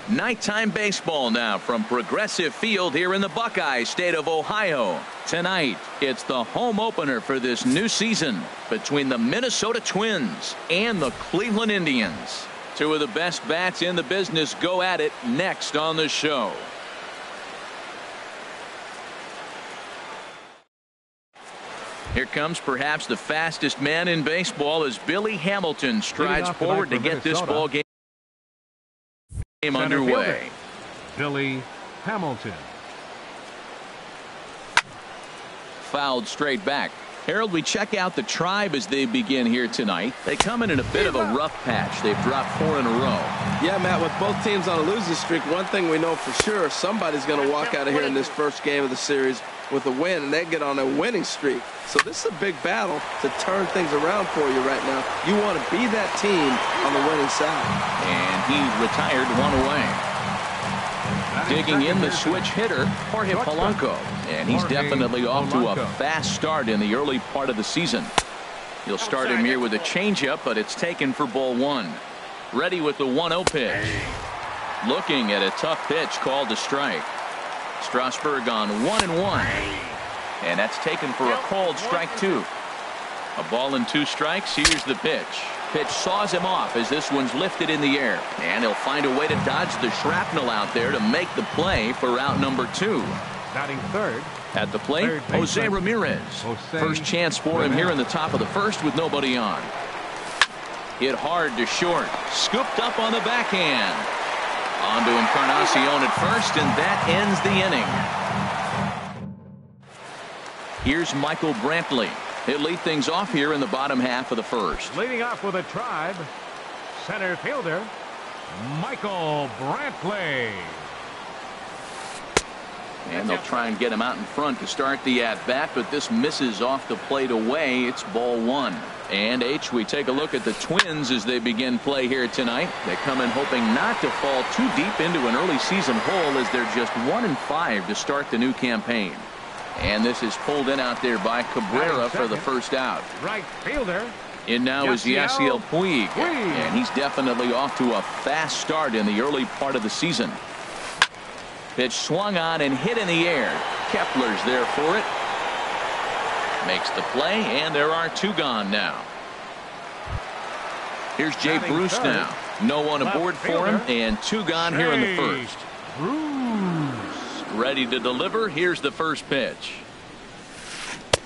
Nighttime baseball now from Progressive Field here in the Buckeye State of Ohio. Tonight, it's the home opener for this new season between the Minnesota Twins and the Cleveland Indians. Two of the best bats in the business go at it next on the show. Here comes perhaps the fastest man in baseball as Billy Hamilton strides forward to get this ball game underway. Billy Hamilton. Fouled straight back. Harold, we check out the Tribe as they begin here tonight. They come in a bit of a rough patch. They've dropped 4 in a row. Yeah, Matt, with both teams on a losing streak, one thing we know for sure, somebody's going to walk out of here in this first game of the series with a win, and they get on a winning streak. So this is a big battle to turn things around for you right now. You want to be that team on the winning side. And he retired one away. Digging in the switch hitter, Jorge Polanco. And he's definitely off to a fast start in the early part of the season. He'll start him here with a changeup, but it's taken for ball 1. Ready with the 1-0 pitch. Looking at a tough pitch called a strike. Strasburg on 1-1. And that's taken for a called strike 2. A ball and 2 strikes. Here's the pitch. Pitch saws him off as this one's lifted in the air. And he'll find a way to dodge the shrapnel out there to make the play for out number 2. Batting third. At the plate, Jose Ramirez. First chance for him here in the top of the first with nobody on. Hit hard to short. Scooped up on the backhand. On to Encarnacion at first, and that ends the inning. Here's Michael Brantley. He'll lead things off here in the bottom half of the first. Leading off with a Tribe, center fielder, Michael Brantley. And they'll try and get him out in front to start the at-bat, but this misses off the plate away. It's ball 1. And H, we take a look at the Twins as they begin play here tonight. They come in hoping not to fall too deep into an early season hole as they're just 1-5 to start the new campaign. And this is pulled in out there by Cabrera for the first out. Right fielder. In now is Yasiel Puig, and he's definitely off to a fast start in the early part of the season. Pitch swung on and hit in the air. Kepler's there for it. Makes the play, and there are 2 gone now. Here's Jay Bruce now. No one aboard for him, and 2 gone here in the first. Ready to deliver. Here's the first pitch.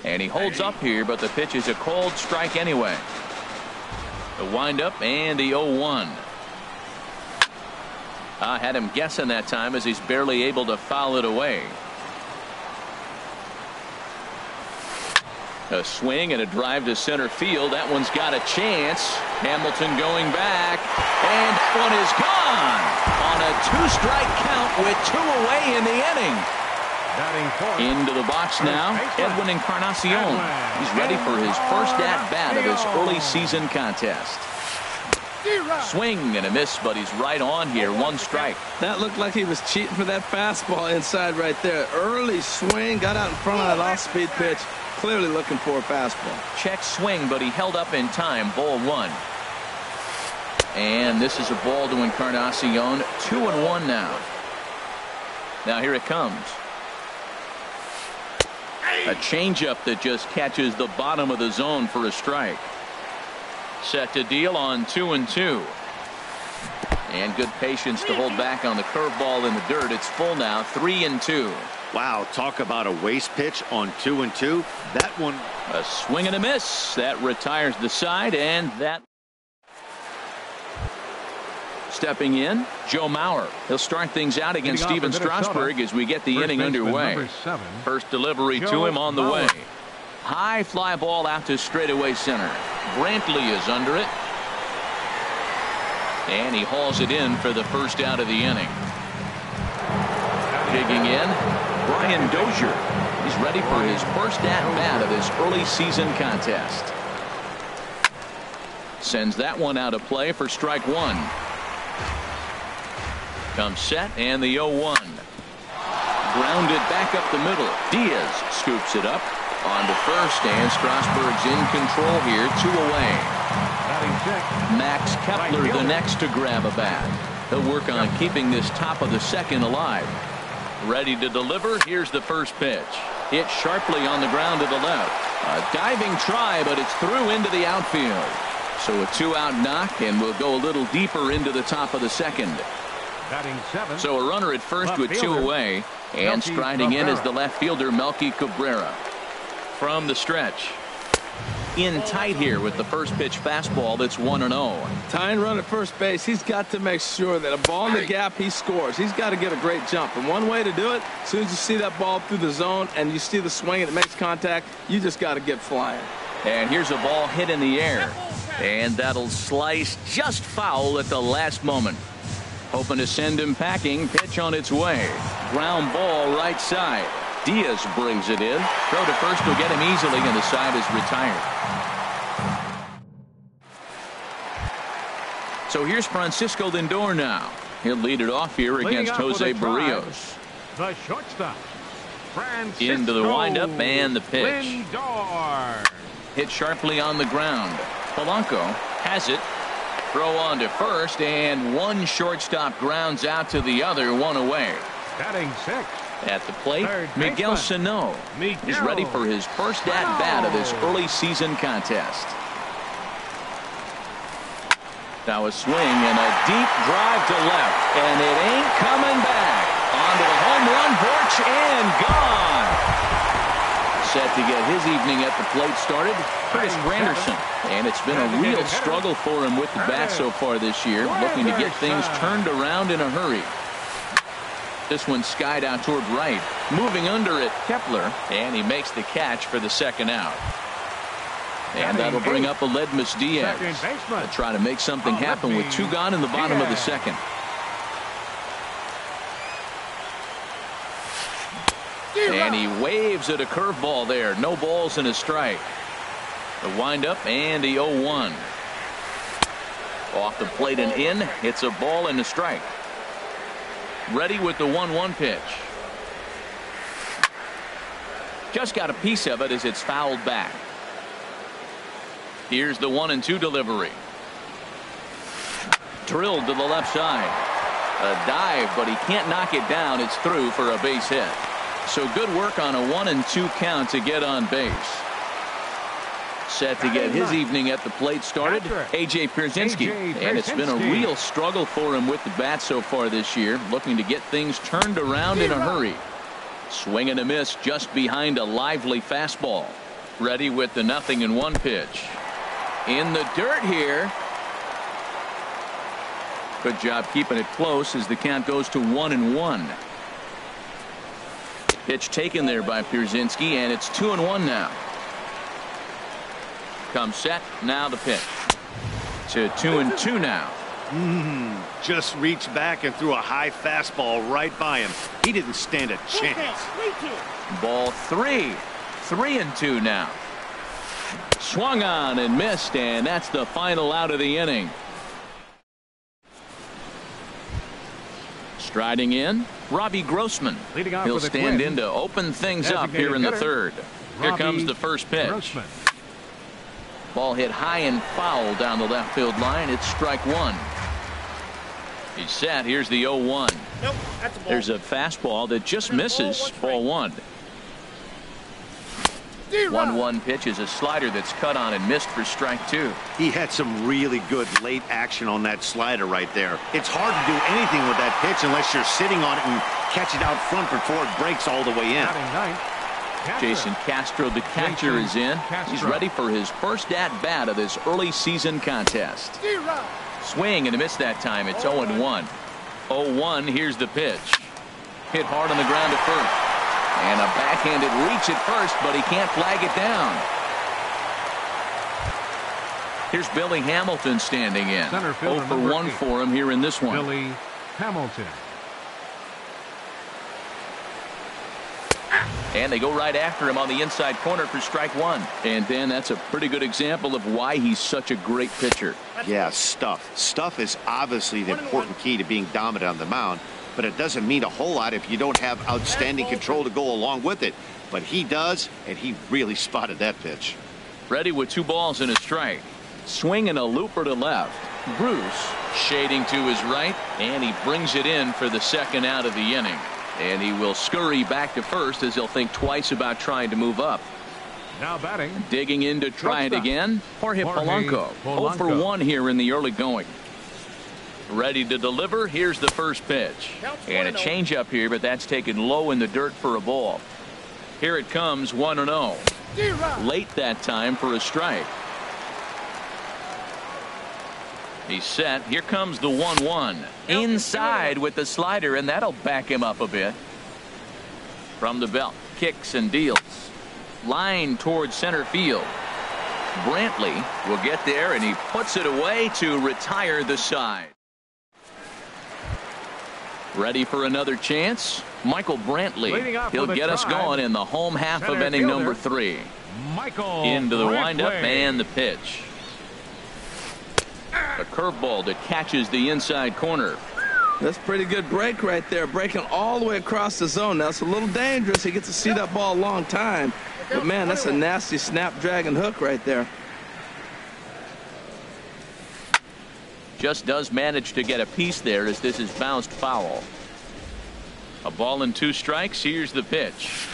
And he holds up here, but the pitch is a called strike anyway. The windup and the 0-1. I had him guessing that time as he's barely able to foul it away. A swing and a drive to center field. That one's got a chance. Hamilton going back, and that one is gone on a 2-strike count with 2 away in the inning. Into the box now, Edwin Encarnacion. He's ready for his first at-bat of his early season contest. Swing and a miss, but he's right on here. 1 strike. That looked like he was cheating for that fastball inside right there. Early swing, got out in front of that off-speed pitch. Clearly looking for a fastball. Check swing, but he held up in time. Ball 1. And this is a ball to Encarnacion. 2-1 now. Now here it comes. A changeup that just catches the bottom of the zone for a strike. Set to deal on 2-2. And good patience to hold back on the curveball in the dirt. It's full now. 3-2. Wow, talk about a waste pitch on 2-2. That one. A swing and a miss. That retires the side, and that. Stepping in, Joe Mauer. He'll start things out against Steven Strasburg as we get the inning underway. First delivery to him on the way. High fly ball out to straightaway center. Brantley is under it. And he hauls it in for the first out of the inning. Digging in, Brian Dozier. He's ready for his first at-bat of this early season contest. Sends that one out of play for strike 1. Comes set, and the 0-1. Grounded back up the middle. Diaz scoops it up. On to first, and Strasburg's in control here. 2 away. Max Kepler the next to grab a bat. He'll work on keeping this top of the second alive. Ready to deliver. Here's the first pitch. Hit sharply on the ground to the left. A diving try, but it's through into the outfield. So a 2-out knock, and we'll go a little deeper into the top of the second. Batting 7. So a runner at first left with fielder, 2 away, and Melky striding in is Cabrera. the left fielder Melky Cabrera. From the stretch. In tight here with the first pitch fastball that's 1-0. Tying run at first base, he's got to make sure that a ball in the gap, he scores. He's got to get a great jump. And one way to do it, as soon as you see that ball through the zone and you see the swing and it makes contact, you just got to get flying. And here's a ball hit in the air. And that'll slice just foul at the last moment. Hoping to send him packing. Pitch on its way. Ground ball right side. Diaz brings it in. Throw to first will get him easily, and the side is retired. So here's Francisco Lindor now. He'll lead it off here against Jose Barrios. The shortstop, Francisco Into the windup and the pitch. Lindor. Hit sharply on the ground. Polanco has it. Throw on to first, and one shortstop grounds out to the other, 1 away. Batting 6. At the plate, Third Miguel baseman. Sano is ready for his first at-bat of this early season contest. Now a swing and a deep drive to left, and it ain't coming back. Onto the home run porch and gone. Set to get his evening at the plate started, Curtis Granderson. And it's been a real struggle for him with the bat so far this year, looking to get things turned around in a hurry. This one skied out toward right. Moving under it, Kepler, and he makes the catch for the second out. And that'll bring up Aledmus Diaz. They'll try to make something happen with 2 gone in the bottom of the second. And he waves at a curveball there. No balls and a strike. The windup and the 0-1. Off the plate and in. It's a ball and a strike. Ready with the 1-1 pitch. Just got a piece of it as it's fouled back. Here's the 1-2 delivery. Drilled to the left side. A dive, but he can't knock it down. It's through for a base hit. So good work on a 1-2 count to get on base. Set to get his evening at the plate started, A.J. Pierzynski. And it's been a real struggle for him with the bat so far this year, looking to get things turned around in a hurry. Swing and a miss just behind a lively fastball. Ready with the 0-1 pitch. In the dirt here. Good job keeping it close as the count goes to 1-1. Pitch taken there by Pierzynski, and it's 2-1 now. Comes set. Now the pitch. To 2-2 now. Just reached back and threw a high fastball right by him. He didn't stand a chance. Ball 3. 3-2 now. Swung on and missed, and that's the final out of the inning. Striding in, Robbie Grossman. Leading off He'll with a stand twin. in to open things up Designated here in the hitter, third. Here Robbie comes the first pitch. Grossman. Ball hit high and foul down the left field line. It's strike 1. He's set. Here's the 0-1. Nope, that's a ball. There's a fastball that just misses. Ball 1. 1-1 pitch is a slider that's cut on and missed for strike 2. He had some really good late action on that slider right there. It's hard to do anything with that pitch unless you're sitting on it and catch it out front before it breaks all the way in. Batting 9th. Jason Castro, the catcher, is in. He's ready for his first at-bat of this early season contest. Swing and a miss that time. It's 0-1. 0-1. Here's the pitch. Hit hard on the ground at first. And a backhanded reach at first, but he can't flag it down. Here's Billy Hamilton standing in. 0 for 1 for him here in this one. Billy Hamilton. And they go right after him on the inside corner for strike 1. And Dan, that's a pretty good example of why he's such a great pitcher. Yeah, stuff. Stuff is obviously the important key to being dominant on the mound, but it doesn't mean a whole lot if you don't have outstanding control to go along with it. But he does, and he really spotted that pitch. Ready with 2 balls and a strike. Swing and a looper to left. Bruce shading to his right, and he brings it in for the second out of the inning. And he will scurry back to first as he'll think twice about trying to move up. Now batting. Digging in to try it again. Jorge Polanco. 0 for 1 here in the early going. Ready to deliver. Here's the first pitch. And a changeup here, but that's taken low in the dirt for a ball. Here it comes, 1-0. Late that time for a strike. He's set. Here comes the 1-1. Inside with the slider, and that'll back him up a bit. From the belt, kicks and deals. Line towards center field. Brantley will get there, and he puts it away to retire the side. Ready for another chance? Michael Brantley. He'll get us going in the home half of inning number 3. Into the windup and the pitch. A curveball that catches the inside corner. That's pretty good break right there, breaking all the way across the zone. Now it's a little dangerous. He gets to see that ball a long time. But man, that's a nasty snapdragon hook right there. Just does manage to get a piece there as this is bounced foul. A ball and 2 strikes. Here's the pitch.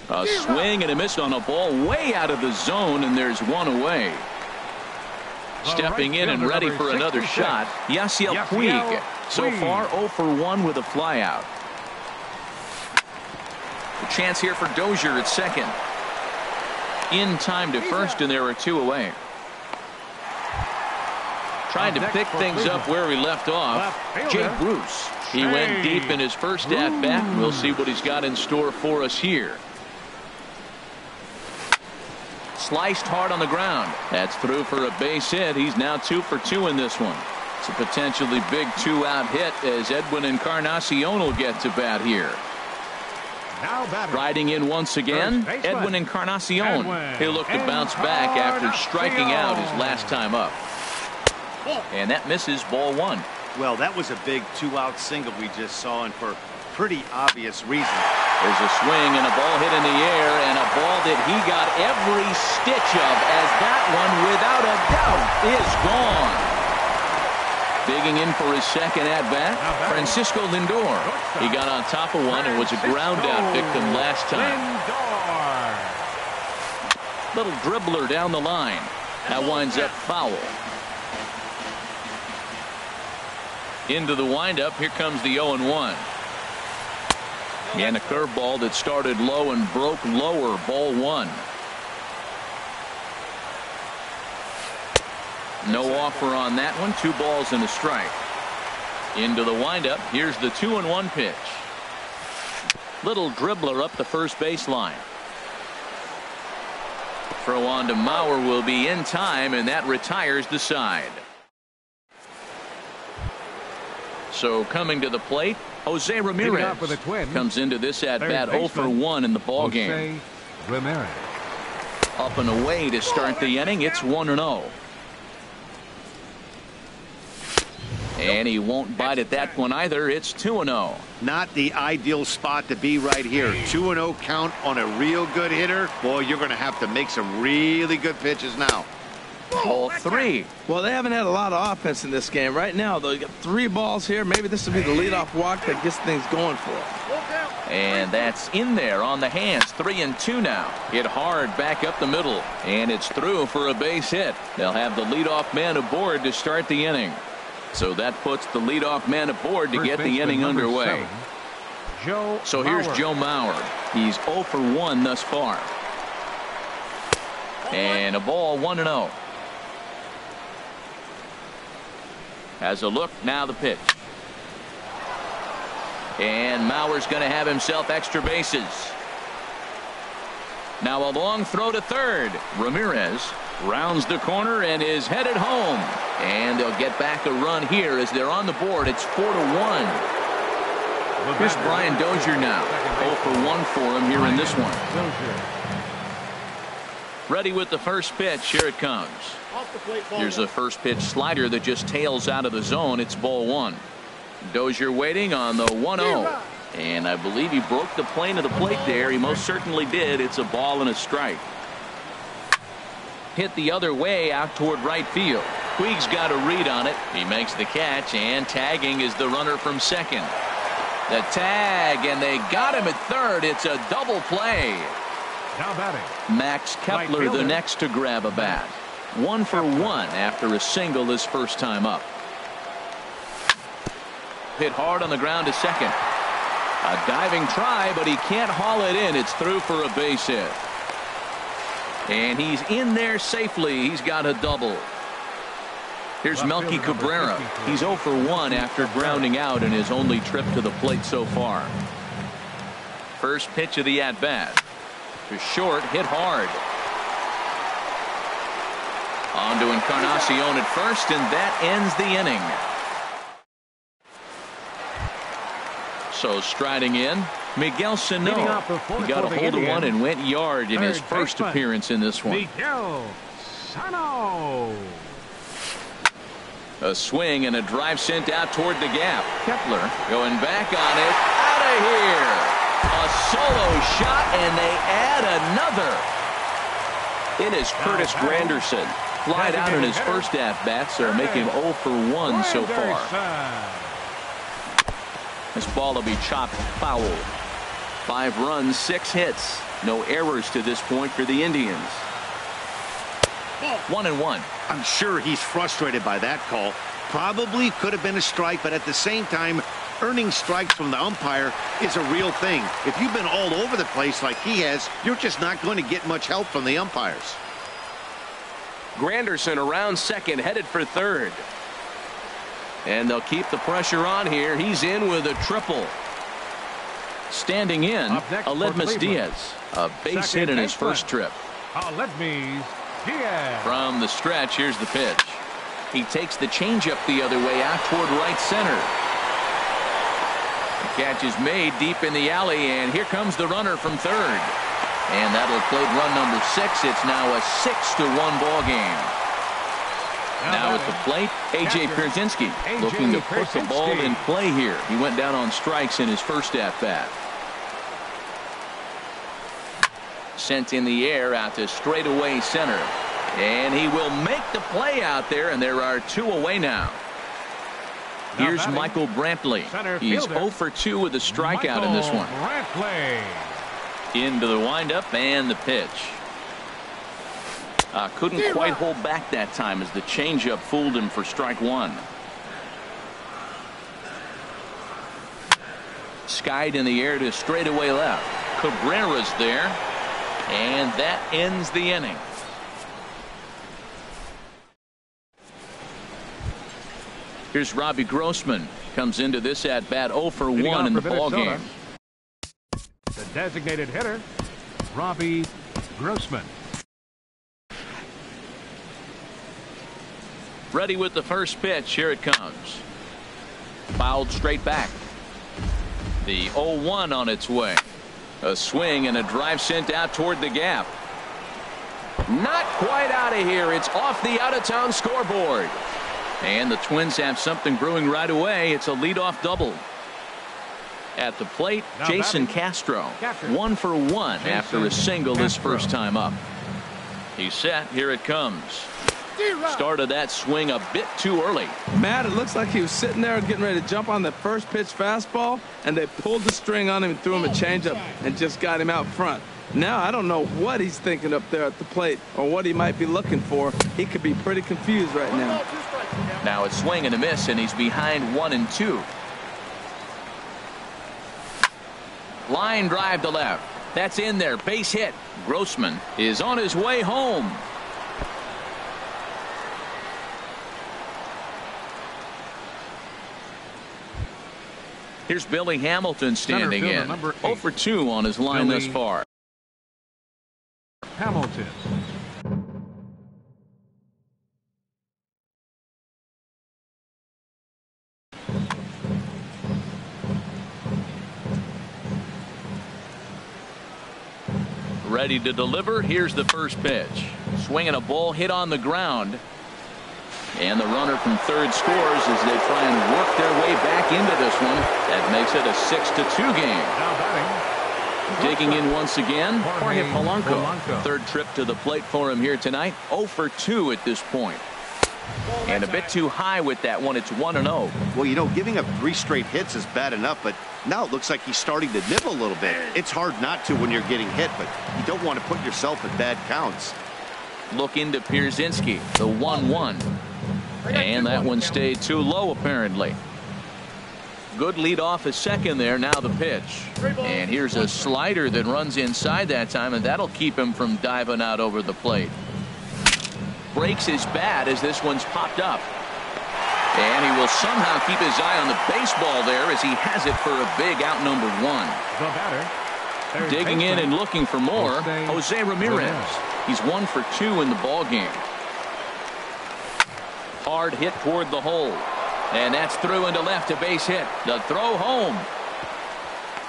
A swing and a miss on a ball way out of the zone, and there's one away. Stepping in and ready for another shot, Yasiel Puig. So far 0 for 1 with a flyout. A chance here for Dozier at second. In time to first, and there are 2 away. Trying to pick things up where we left off. Jay Bruce. He went deep in his first at bat. We'll see what he's got in store for us here. Sliced hard on the ground. That's through for a base hit. He's now 2 for 2 in this one. It's a potentially big 2-out hit as Edwin Encarnacion will get to bat here. Riding in once again, Edwin Encarnacion. He'll look to bounce back after striking out his last time up. And that misses, ball 1. Well, that was a big 2-out single we just saw, and for pretty obvious reason. There's a swing and a ball hit in the air, and a ball that he got every stitch of, as that one, without a doubt, is gone. Digging in for his second at-bat, Francisco Lindor. He got on top of one and was a ground-out victim last time. Little dribbler down the line. That winds up foul. Into the windup. Here comes the 0-1. And a curveball that started low and broke lower, ball 1. No offer on that one. 2 balls and a strike. Into the windup. Here's the 2-1 pitch. Little dribbler up the first baseline. Throw on to Mauer will be in time, and that retires the side. So coming to the plate, Jose Ramirez comes into this at bat 0 for 1 in the ball game. Up and away to start the inning. It's 1-0. And he won't bite at that one either. It's 2-0. Not the ideal spot to be right here. 2-0 count on a real good hitter. Boy, you're going to have to make some really good pitches now. Ball 3. Well, they haven't had a lot of offense in this game. Right now, though, you got 3 balls here. Maybe this will be the leadoff walk that gets things going for them. And that's in there on the hands. 3-2 now. Hit hard back up the middle. And it's through for a base hit. They'll have the leadoff man aboard to start the inning. So that puts the leadoff man aboard to get the inning underway. So here's Joe Mauer. He's 0 for 1 thus far. And a ball, 1-0. Has a look, now the pitch. And Mauer's going to have himself extra bases. Now a long throw to third. Ramirez rounds the corner and is headed home. And they'll get back a run here as they're on the board. It's 4-1. Here's Brian Dozier now. 0 for 1 for him here in this one. Ready with the first pitch. Here it comes. Here's a first pitch slider that just tails out of the zone. It's ball 1. Dozier waiting on the 1-0. And I believe he broke the plane of the plate there. He most certainly did. It's a ball and a strike. Hit the other way out toward right field. Puig's got a read on it. He makes the catch, and tagging is the runner from second. The tag, and they got him at third. It's a double play. Now batting, Max Kepler, the next to grab a bat. 1 for 1 after a single his first time up. Hit hard on the ground to second. A diving try, but he can't haul it in. It's through for a base hit. And he's in there safely. He's got a double. Here's Melky Cabrera. He's 0 for 1 after grounding out in his only trip to the plate so far. First pitch of the at-bat. To short, hit hard. On to Encarnacion at first, and that ends the inning. So striding in, Miguel Sano. He got a hold of one and went yard in his first appearance in this one. Miguel Sano. A swing and a drive sent out toward the gap. Kepler going back on it. Out of here. A solo shot, and they add another. It is Curtis Granderson. Flied out in his first at-bat, so make him 0 for 1 so far. This ball will be chopped foul. 5 runs, 6 hits. No errors to this point for the Indians. 1-1. I'm sure he's frustrated by that call. Probably could have been a strike, but at the same time, earning strikes from the umpire is a real thing. If you've been all over the place like he has, you're just not going to get much help from the umpires. Granderson around second, headed for third. And they'll keep the pressure on here. He's in with a triple. Standing in, Aledmus Diaz. A base hit in his first trip. Aledmus Diaz. From the stretch, here's the pitch. He takes the changeup the other way out toward right center. The catch is made deep in the alley, and here comes the runner from third. And that'll play run number 6. It's now a 6-1 ball game. Now at the plate, A.J. Pierzynski looking to put the ball in play here. He went down on strikes in his first at-bat. Sent in the air out to straightaway center. And he will make the play out there, and there are 2 away now. Here's Michael Brantley. He's 0 for 2 with a strikeout in this one. Into the windup and the pitch. Couldn't quite hold back that time as the changeup fooled him for strike 1. Skied in the air to straightaway left. Cabrera's there, and that ends the inning. Here's Robbie Grossman. Comes into this at bat 0 for 1 in the ball game. The designated hitter, Robbie Grossman. Ready with the first pitch. Here it comes. Fouled straight back. The 0-1 on its way. A swing and a drive sent out toward the gap. Not quite out of here. It's off the out-of-town scoreboard. And the Twins have something brewing right away. It's a leadoff double. At the plate, now Jason Castro. 1 for 1 after a single his first time up. He's set. Here it comes. Started that swing a bit too early. Matt, it looks like he was sitting there getting ready to jump on the first pitch fastball, and they pulled the string on him and threw him a changeup and just got him out front. Now I don't know what he's thinking up there at the plate or what he might be looking for. He could be pretty confused right now. Now it's swing and a miss, and he's behind 1-2. Line drive to left. That's in there. Base hit. Grossman is on his way home. Here's Billy Hamilton standing in. 0 for 2 on his line thus far. Hamilton. Ready to deliver. Here's the first pitch. Swinging a ball hit on the ground. And the runner from third scores as they try and work their way back into this one. That makes it a 6-2 game. Digging in once again, Jorge Polanco. Third trip to the plate for him here tonight. 0 for 2 at this point. And a bit too high with that one. It's 1-0. Well, you know, giving up 3 straight hits is bad enough, but now it looks like he's starting to nibble a little bit. It's hard not to when you're getting hit, but you don't want to put yourself in bad counts. Look into Pierzynski, the 1-1. And that one stayed too low, apparently. Good lead off a second there. Now the pitch. And here's a slider that runs inside that time, and that'll keep him from diving out over the plate. Breaks his bat as this one's popped up. And he will somehow keep his eye on the baseball there as he has it for a big out number 1. The batter. Digging in and looking for more, Jose Ramirez. He's 1 for 2 in the ball game. Hard hit toward the hole. And that's through into left, a base hit. The throw home.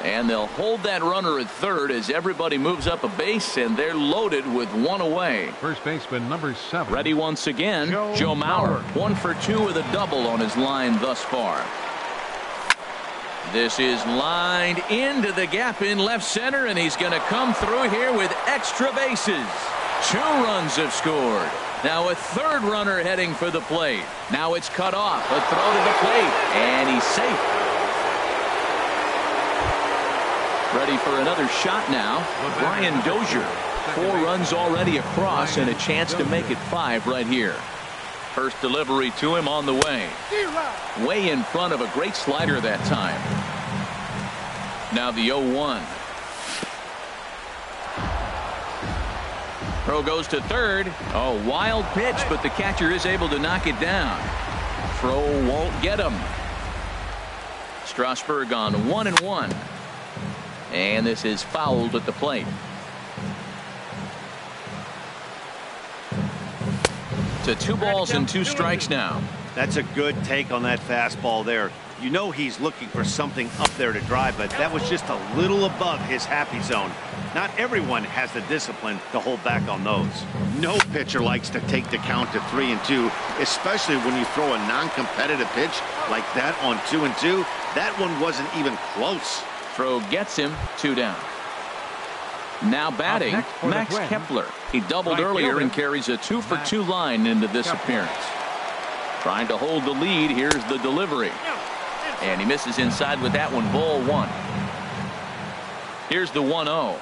And they'll hold that runner at third as everybody moves up a base, and they're loaded with 1 away. First baseman number 7. Ready once again, Joe Mauer. 1 for 2 with a double on his line thus far. This is lined into the gap in left center, and he's going to come through here with extra bases. 2 runs have scored. Now a third runner heading for the plate. Now it's cut off. A throw to the plate, and he's safe. Ready for another shot now. Brian Dozier. 4 runs already across and a chance to make it 5 right here. First delivery to him on the way. Way in front of a great slider that time. Now the 0-1. Throw goes to third. A wild pitch, but the catcher is able to knock it down. Throw won't get him. Strasburg on 1-1. And this is fouled at the plate. To 2 balls and 2 strikes now. That's a good take on that fastball there. You know he's looking for something up there to drive, but that was just a little above his happy zone. Not everyone has the discipline to hold back on those. No pitcher likes to take the count to 3-2, especially when you throw a non-competitive pitch like that on 2-2. That one wasn't even close. Throw gets him 2 down. Now batting, Max Kepler. He doubled earlier and carries a 2 for 2 line into this appearance. Trying to hold the lead. Here's the delivery. And he misses inside with that one. Ball 1. Here's the 1-0.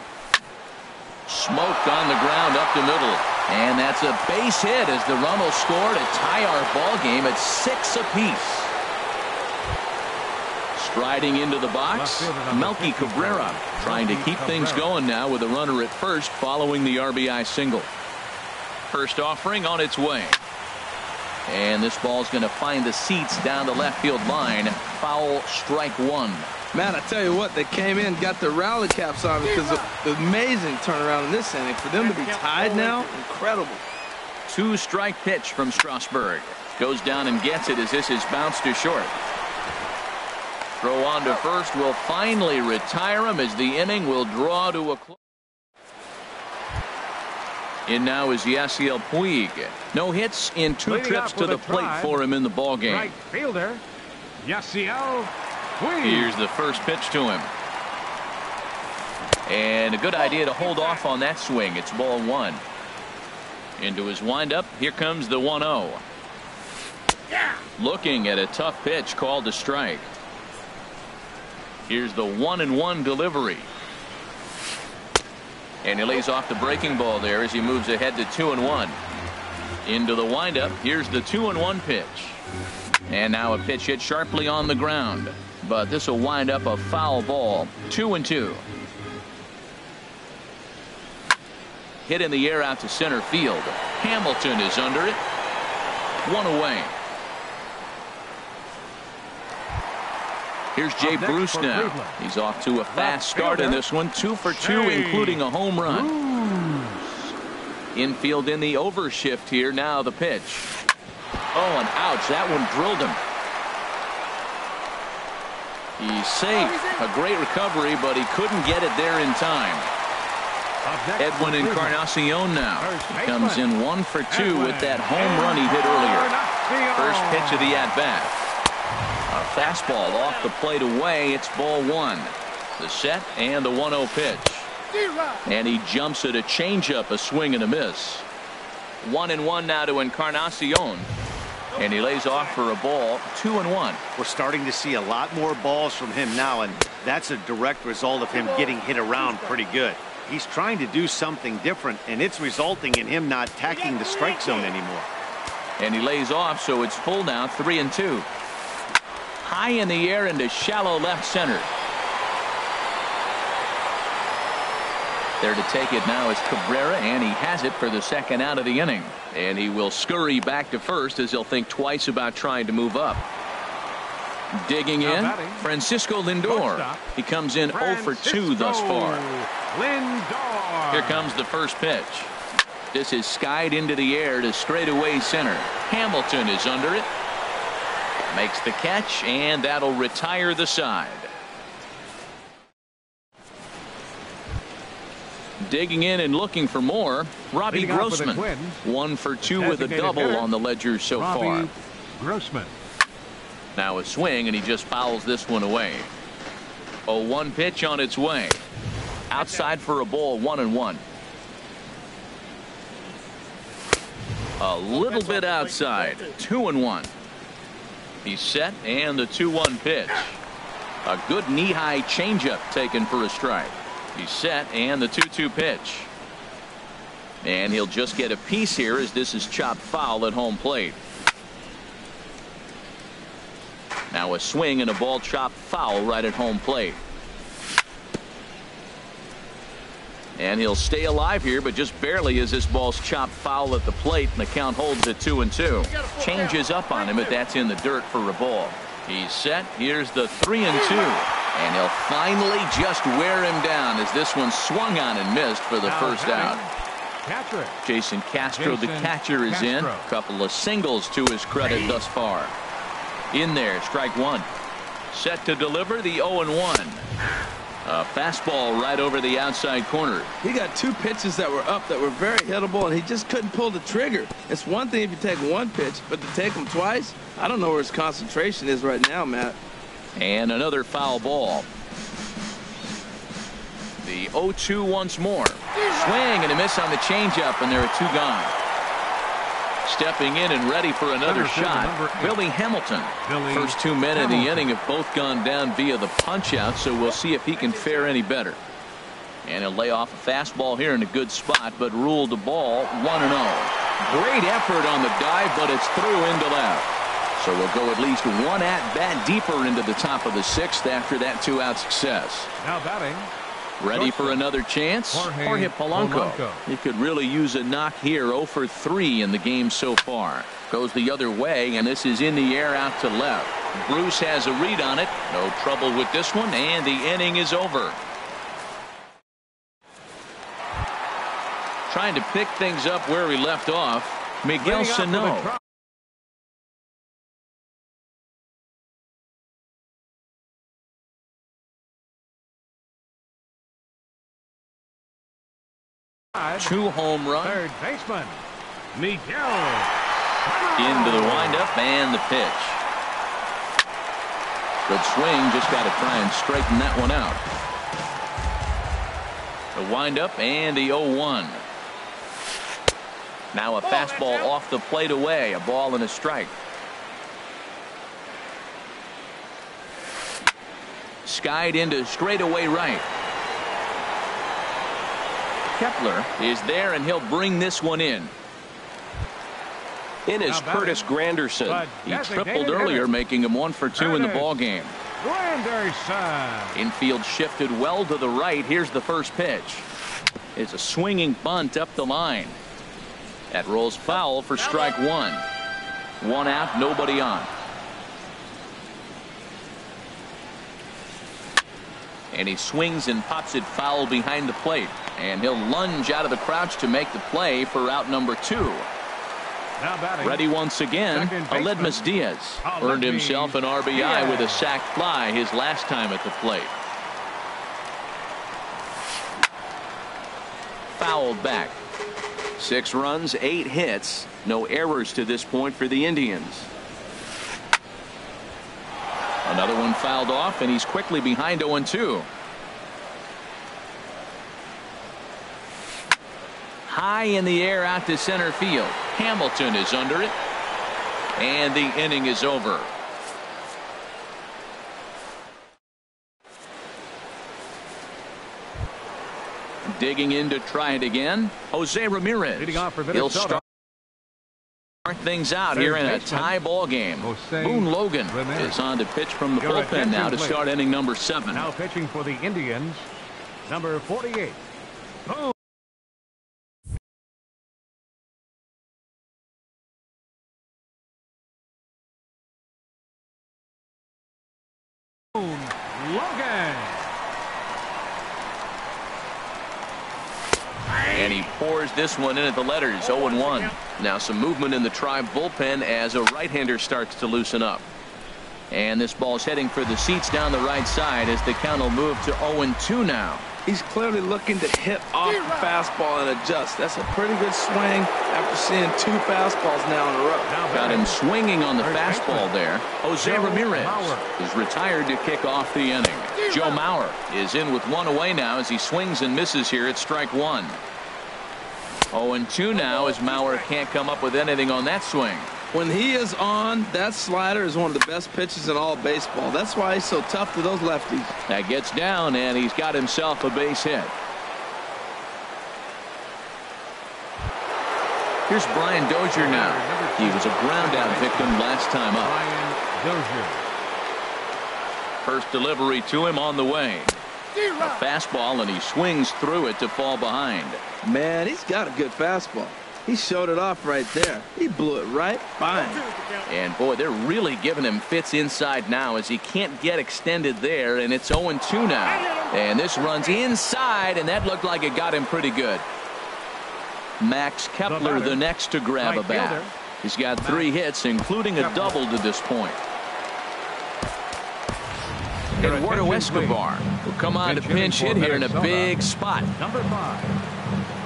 Smoke on the ground up the middle. And that's a base hit as the run will score to tie our ball game at 6 apiece. Striding into the box, Melky Cabrera trying to keep things going now with a runner at first following the RBI single. First offering on its way. And this ball's going to find the seats down the left field line. Foul, strike 1. Man, I tell you what, they came in, got their rally caps on because of the amazing turnaround in this inning. For them to be tied now, incredible. 2-strike pitch from Strasburg. Goes down and gets it as this is bounced to short. Throw on to first will finally retire him as the inning will draw to a close. In now is Yasiel Puig. No hits in 2 trips to the plate for him in the ball game. Right fielder, Yasiel Puig. Here's the first pitch to him. And a good idea to hold off on that swing. It's ball 1. Into his windup. Here comes the 1-0. Looking at a tough pitch called a strike. Here's the 1-1 delivery. And he lays off the breaking ball there as he moves ahead to 2-1. Into the windup. Here's the 2-1 pitch. And now a pitch hit sharply on the ground. But this will wind up a foul ball. 2-2. Hit in the air out to center field. Hamilton is under it. 1 away. Here's Jay Bruce now. He's off to a fast start in this one. 2 for 2, including a home run. Infield in the overshift here. Now the pitch. Oh, and ouch. That one drilled him. He's safe. A great recovery, but he couldn't get it there in time. Edwin Encarnacion now. He comes in 1 for 2 with that home run he hit earlier. First pitch of the at-bat. A fastball off the plate away. It's ball 1. The set and the 1-0 pitch. And he jumps at a changeup, a swing and a miss. 1-1 now to Encarnacion. And he lays off for a ball, 2-1. We're starting to see a lot more balls from him now, and that's a direct result of him getting hit around pretty good. He's trying to do something different, and it's resulting in him not attacking the strike zone anymore. And he lays off, so it's full now, 3-2. High in the air into shallow left center. There to take it now is Cabrera, and he has it for the second out of the inning. And he will scurry back to first as he'll think twice about trying to move up. Digging in, Francisco Lindor. He comes in 0 for 2 thus far. Lindor. Here comes the first pitch. This is skied into the air to straightaway center. Hamilton is under it. Makes the catch, and that'll retire the side. Digging in and looking for more, Robbie Grossman. 1 for 2 with a double on the ledger so far. Grossman. Now a swing, and he just fouls this one away. 0-1 pitch on its way. Outside for a ball, 1-1. A little bit outside, 2-1. He's set, and the 2-1 pitch. A good knee-high changeup taken for a strike. He's set, and the 2-2 pitch. And he'll just get a piece here as this is chopped foul at home plate. Now a swing and a ball chopped foul right at home plate. And he'll stay alive here, but just barely as this ball's chopped foul at the plate, and the count holds at 2-2. Changes up on him, but that's in the dirt for a ball. He's set. Here's the 3-2. And he'll finally just wear him down as this one swung on and missed for the first out. Jason Castro, the catcher, is in. A couple of singles to his credit thus far. In there, strike one. Set to deliver the 0-1. A fastball right over the outside corner. He got 2 pitches that were up that were very hittable, and he just couldn't pull the trigger. It's one thing if you take 1 pitch, but to take them twice, I don't know where his concentration is right now, Matt. And another foul ball. The 0-2 once more. Swing and a miss on the changeup, and there are 2 gone. Stepping in and ready for another shot, Billy Hamilton. First 2 men in the inning have both gone down via the punch-out, so we'll see if he can fare any better. And he'll lay off a fastball here in a good spot, but ruled the ball 1-0. Great effort on the dive, but it's through into left. So we'll go at least 1 at-bat deeper into the top of the 6th after that 2-out success. Now batting. Ready for another chance? Jorge Polanco. He could really use a knock here. 0 for 3 in the game so far. Goes the other way, and this is in the air out to left. Bruce has a read on it. No trouble with this one, and the inning is over. Trying to pick things up where we left off, Miguel Sano. Two home runs. Third baseman, Miguel. Into the windup and the pitch. Good swing. Just got to try and straighten that one out. The windup and the 0-1. Now a fastball off the plate away. A ball and a strike. Skied into straightaway right. Kepler is there, and he'll bring this one in. In is Curtis Granderson. He tripled earlier, making him 1 for 2 in the ball game. Granderson. Infield shifted well to the right. Here's the first pitch. It's a swinging bunt up the line. That rolls foul for strike 1. 1 out, nobody on. And he swings and pops it foul behind the plate. And he'll lunge out of the crouch to make the play for out number 2. Ready once again, Aledmus Diaz. Earned himself an RBI with a sac fly his last time at the plate. Fouled back. 6 runs, 8 hits. No errors to this point for the Indians. Another one fouled off, and he's quickly behind 0-2. High in the air out to center field. Hamilton is under it. And the inning is over. Digging in to try it again, Jose Ramirez. He'll start things out here in a tie ball game. Boone Logan is on to pitch from the bullpen now to start inning number 7. Now pitching for the Indians, number 48. Boone Logan. And he pours this one in at the letters, 0-1. Now some movement in the Tribe bullpen as a right-hander starts to loosen up. And this ball's heading for the seats down the right side as the count will move to 0-2 now. He's clearly looking to hit off the fastball and adjust. That's a pretty good swing after seeing 2 fastballs now in a row. Got him swinging on the fastball there. Jose Ramirez is retired to kick off the inning. Joe Mauer is in with 1 away now as he swings and misses here at strike 1. 0-2 now as Mauer can't come up with anything on that swing. When he is on, that slider is one of the best pitches in all baseball. That's why he's so tough to those lefties. That gets down, and he's got himself a base hit. Here's Brian Dozier now. He was a ground out victim last time up. First delivery to him on the way. A fastball, and he swings through it to fall behind. Man, he's got a good fastball. He showed it off right there. He blew it right by him. And boy, they're really giving him fits inside now as he can't get extended there, and it's 0-2 now. And this runs inside, and that looked like it got him pretty good. Max Kepler the next to grab a bat. He's got 3 hits, including a double to this point. Eduardo Escobar will come on to pinch hit here in a big spot. Number 5,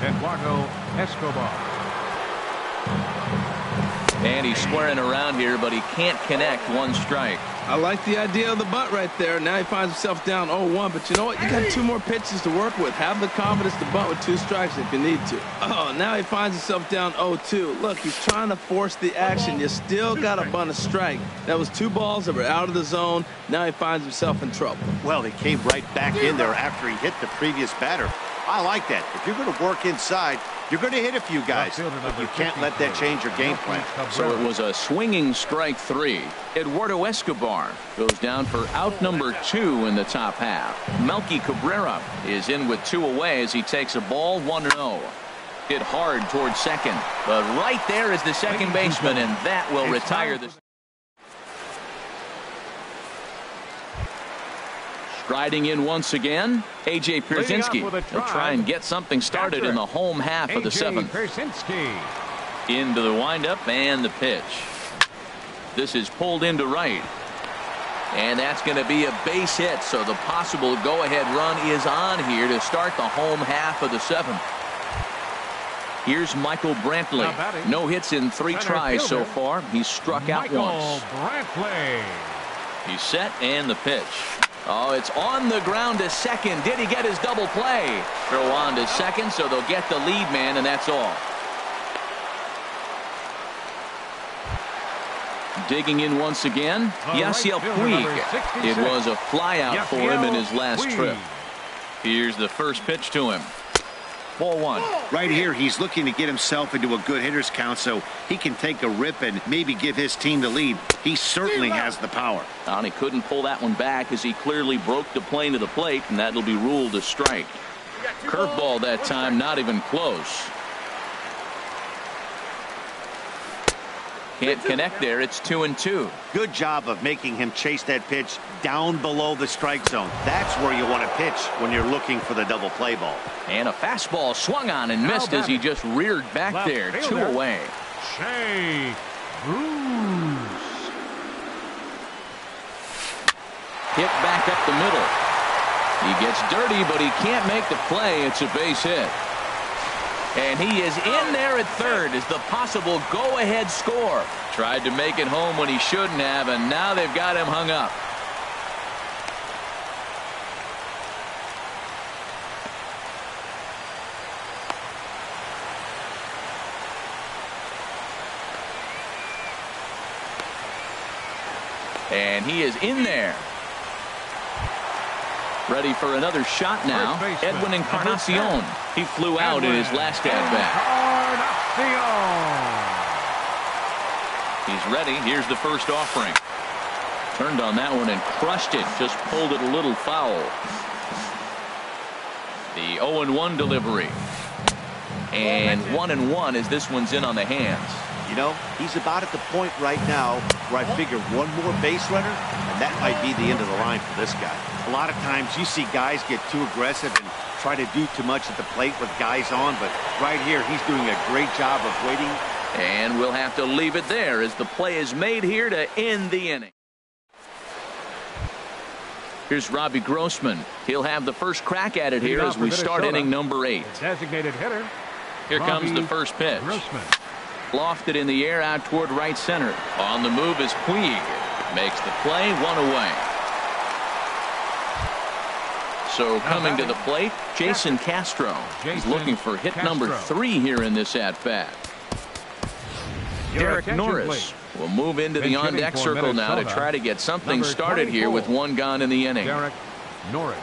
Eduardo Escobar. And he's squaring around here, but he can't connect. 1 strike. I like the idea of the bunt right there. Now he finds himself down 0-1, but you know what? You got 2 more pitches to work with. Have the confidence to bunt with 2 strikes if you need to. Oh, now he finds himself down 0-2. Look, he's trying to force the action. You still got to bunt a strike. That was 2 balls that were out of the zone. Now he finds himself in trouble. Well, he came right back in there after he hit the previous batter. I like that. If you're going to work inside, you're going to hit a few guys, but you can't let that change your game plan. So it was a swinging strike 3. Eduardo Escobar goes down for out number 2 in the top half. Melky Cabrera is in with 2 away as he takes a ball 1-0. Hit hard towards second, but right there is the second baseman, and that will retire the. Striding in once again, A.J. Pierzynski. He'll try and get something started in the home half of the 7th. Into the windup and the pitch. This is pulled into right. And that's going to be a base hit, so the possible go-ahead run is on here to start the home half of the 7th. Here's Michael Brantley. No hits in 3 tries so far. He's struck out once. He's set and the pitch. Oh, it's on the ground to second. Did he get his double play? Throw on to second, so they'll get the lead man, and that's all. Digging in once again, Yasiel Puig. It was a flyout for him in his last trip. Here's the first pitch to him. Ball 1. Right here, he's looking to get himself into a good hitter's count so he can take a rip and maybe give his team the lead. He certainly has the power. And he couldn't pull that one back as he clearly broke the plane to the plate, and that'll be ruled a strike. Curveball that time, not even close. Can't connect there. It's 2-2. Good job of making him chase that pitch down below the strike zone. That's where you want to pitch when you're looking for the double play ball. And a fastball swung on and missed as he just reared back there. 2 away. Shea Bruce. Hit back up the middle. He gets dirty, but he can't make the play. It's a base hit. And he is in there at third as the possible go-ahead score. Tried to make it home when he shouldn't have, and now they've got him hung up. And he is in there. Ready for another shot now. Edwin Encarnacion. He flew out in his last at-bat. He's ready. Here's the first offering. Turned on that one and crushed it. Just pulled it a little foul. The 0-1 delivery. And 1-1 as this one's in on the hands. You know, he's about at the point right now where I figure one more base runner, and that might be the end of the line for this guy. A lot of times you see guys get too aggressive and try to do too much at the plate with guys on, but right here he's doing a great job of waiting. And we'll have to leave it there as the play is made here to end the inning. Here's Robbie Grossman. He'll have the first crack at it here as we start inning number 8. Designated hitter. Here comes the first pitch. Grossman. Lofted in the air out toward right center. On the move is Puig. Makes the play, 1 away. So coming to the plate, Jason Castro. He's looking for hit number 3 here in this at-bat. Derek Norris will move into the on-deck circle now to try to get something started here with 1 gone in the inning. Derek Norris.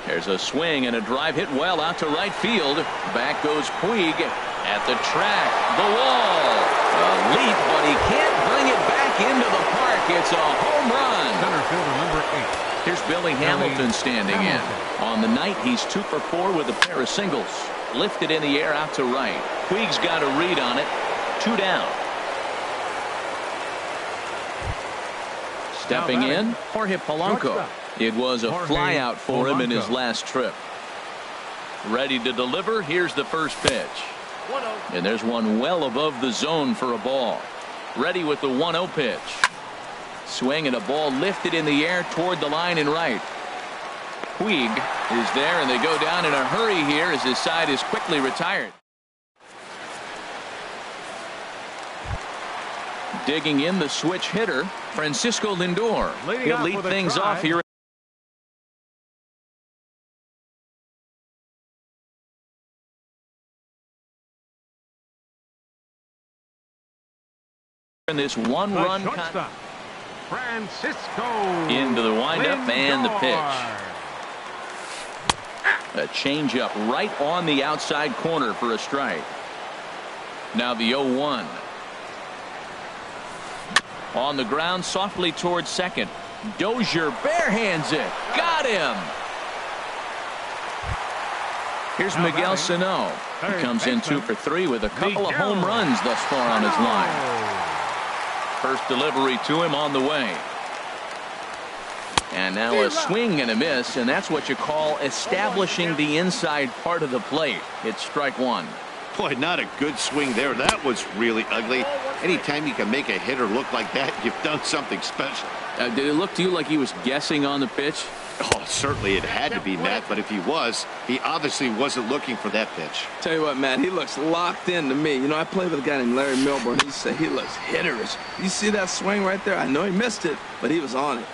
There's a swing and a drive hit well out to right field. Back goes Puig at the track. The wall. A leap, but he can't bring it back into the park. It's a home run. Center fielder number 8. Here's Billy Hamilton standing in. On the night, he's 2 for 4 with a pair of singles. Lifted in the air out to right. Puig's got a read on it. 2 down. Stepping in, Jorge Polanco. It was a flyout for him in his last trip. Ready to deliver. Here's the first pitch. And there's one well above the zone for a ball. Ready with the 1-0 pitch. Swing and a ball lifted in the air toward the line and right. Puig is there, and they go down in a hurry here as his side is quickly retired. Digging in the switch hitter, Francisco Lindor. He'll lead things off here in this one-run Francisco into the windup Lindor. And the pitch. A changeup right on the outside corner for a strike. Now the 0-1. On the ground softly towards second. Dozier barehands it. Got him. Here's Miguel Sano. He comes in 2 for 3 with a couple of home runs thus far on his line. First delivery to him on the way. And now a swing and a miss, and that's what you call establishing the inside part of the plate. It's strike 1. Boy, not a good swing there. That was really ugly. Anytime you can make a hitter look like that, you've done something special. Did it look to you like he was guessing on the pitch? Oh, certainly it had to be, Matt, but if he was, he obviously wasn't looking for that pitch. Tell you what, Matt, he looks locked in to me. You know, I played with a guy named Larry Milburn. He said he looks hitterish. You see that swing right there? I know he missed it, but he was on it.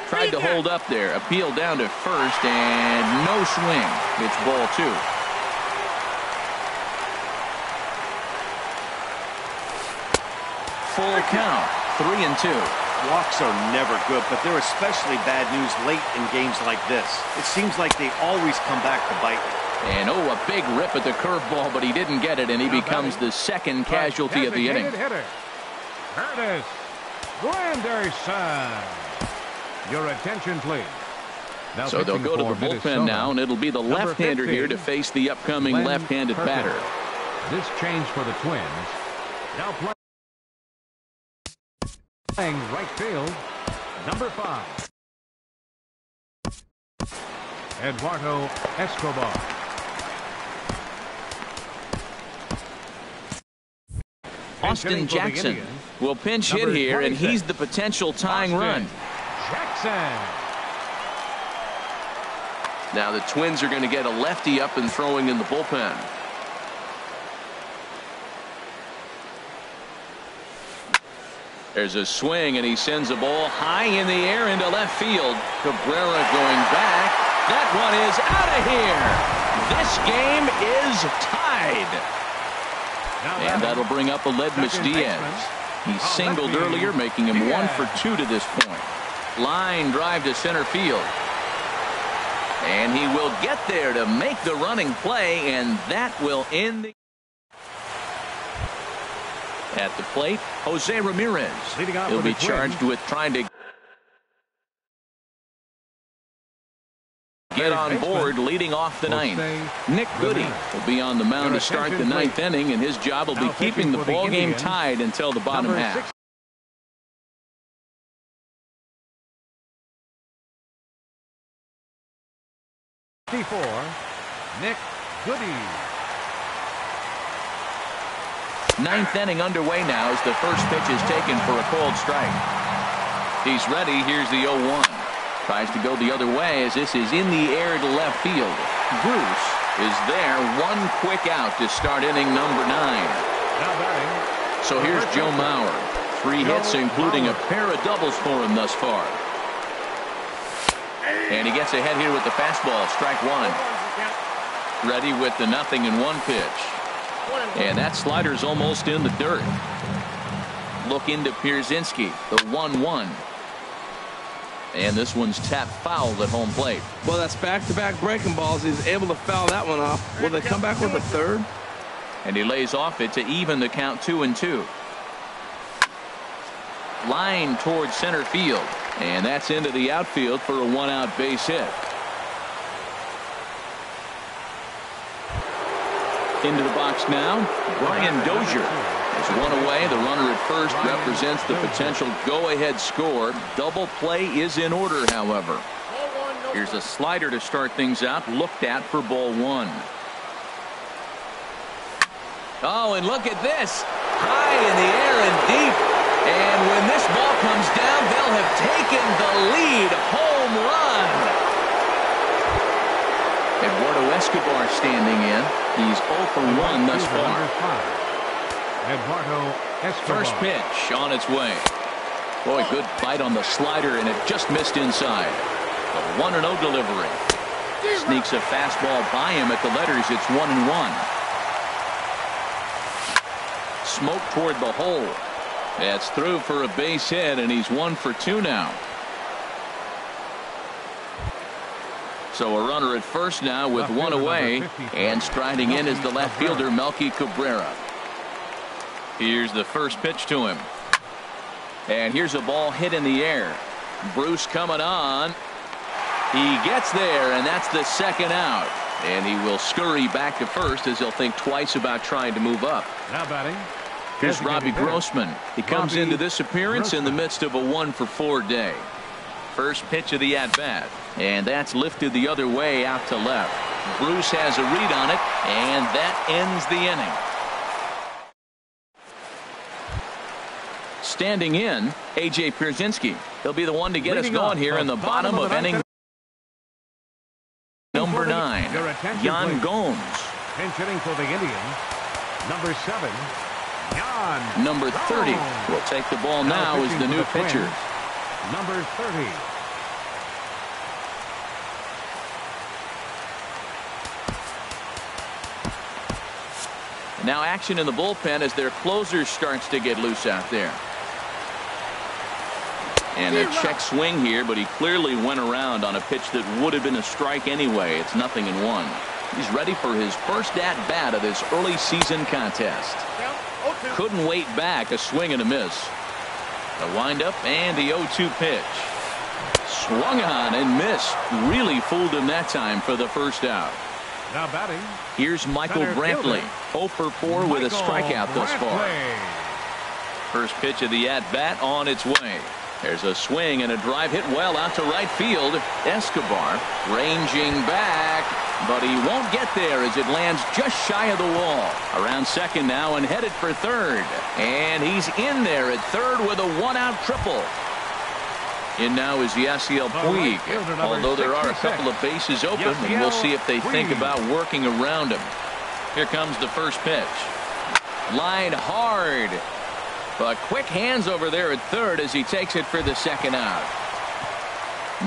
Tried to hold up there. Appeal down to first, and no swing. It's ball 2. Full count, 3-2. Walks are never good, but they're especially bad news late in games like this. It seems like they always come back to bite. And a big rip at the curveball, but he didn't get it, and he becomes the second casualty of the inning. Hitter. Curtis Granderson. Your attention, please. So they'll go to the bullpen now, and it'll be the left-hander here to face the upcoming left-handed batter. This change for the Twins. Now playing right field, number 5. Eduardo Escobar. Austin Jackson will pinch hit here, and he's the potential tying run. Jackson. Now the Twins are going to get a lefty up and throwing in the bullpen. There's a swing, and he sends a ball high in the air into left field. Cabrera going back. That one is out of here. This game is tied. And that'll bring up Aledmus Diaz. He singled earlier, making him 1 for 2 to this point. Line drive to center field. And he will get there to make the running play, and that will end the... At the plate, Jose Ramirez. He'll be charged with trying to get on board leading off the ninth. Nick Goody will be on the mound to start the ninth inning, and his job will be keeping the ball game tied until the bottom half. Nick Goody. Ninth inning underway now as the first pitch is taken for a cold strike. He's ready. Here's the 0-1. Tries to go the other way as this is in the air to left field. Bruce is there. One quick out to start inning number 9. So here's Joe Mauer. 3 hits, including a pair of doubles for him thus far. And he gets ahead here with the fastball. Strike 1. Ready with the 0-1 pitch. And that slider's almost in the dirt. Look into Pierzynski. The 1-1. And this one's tapped foul at home plate. Well, that's back-to-back breaking balls. He's able to foul that one off. Will they come back with a third? And he lays off it to even the count 2-2. Line towards center field. And that's into the outfield for a 1-out base hit. Into the box now, Brian Dozier is 1 away. The runner at first represents the potential go-ahead score. Double play is in order, however. Here's a slider to start things out, looked at for ball 1. Oh, and look at this. High in the air and deep. And when this ball comes down, they'll have taken the lead. Home run. Eduardo Escobar standing in. He's 0 for 1 thus far. Eduardo Escobar. First pitch on its way. Boy, good bite on the slider, and it just missed inside. A 1-0 delivery. Sneaks a fastball by him at the letters. It's 1-1. Smoke toward the hole. That's through for a base hit, and he's 1 for 2 now. So a runner at first now with 1 away, and striding in is the left fielder Melky Cabrera. Here's the first pitch to him. And here's a ball hit in the air. Bruce coming on. He gets there, and that's the 2nd out. And he will scurry back to first as he'll think twice about trying to move up. Now batting. Here's Robbie Grossman. He comes into this appearance in the midst of a 1 for 4 day. First pitch of the at-bat. And that's lifted the other way out to left. Bruce has a read on it, and that ends the inning. Standing in, A.J. Pierzynski. He'll be the one to get us going here in the bottom of inning number 9. Yan Gomes. Pinch hitting for the Indians. Number 7. Yan. Number 30 will take the ball now as the new pitcher. Number 30. Now action in the bullpen as their closer starts to get loose out there. And a check swing here, but he clearly went around on a pitch that would have been a strike anyway. It's 0-1. He's ready for his first at-bat of this early season contest. Couldn't wait back. A swing and a miss. The windup and the 0-2 pitch. Swung on and missed. Really fooled him that time for the first out. Now batting. Here's Michael Brantley. 0 for 4 with a strikeout thus far. First pitch of the at-bat on its way. There's a swing and a drive hit well out to right field. Escobar ranging back, but he won't get there as it lands just shy of the wall. Around second now and headed for third. And he's in there at third with a 1-out triple. In now is Yasiel Puig. Although there are a couple of bases open, and we'll see if they think about working around him. Here comes the first pitch. Line hard. But quick hands over there at third as he takes it for the 2nd out.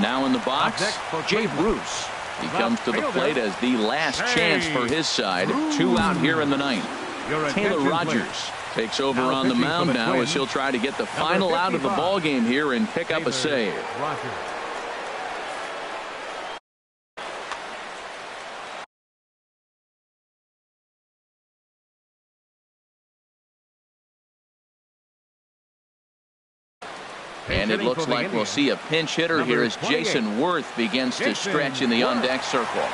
Now in the box, Jay Bruce. He comes to the plate as the last chance for his side. 2 out here in the ninth. Taylor Rogers takes over on the mound now as he'll try to get the final out of the ball game here and pick up a save. And it looks like we'll see a pinch hitter here as Jason Worth begins to stretch in the on-deck circle.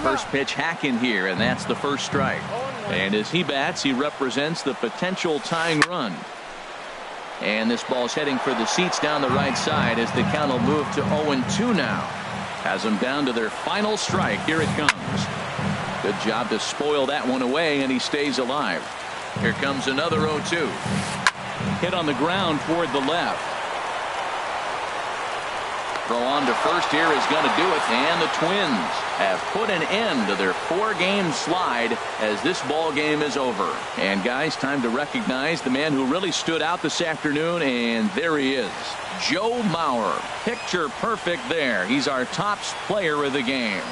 First pitch hack in here, and that's the first strike. And as he bats, he represents the potential tying run. And this ball's heading for the seats down the right side as the count will move to 0-2 now. Has them down to their final strike. Here it comes. Good job to spoil that one away, and he stays alive. Here comes another 0-2. Hit on the ground toward the left. Throw on to first here is going to do it, and the Twins have put an end to their 4-game slide as this ball game is over. And guys, time to recognize the man who really stood out this afternoon, and there he is, Joe Mauer. Picture perfect there. He's our top player of the game.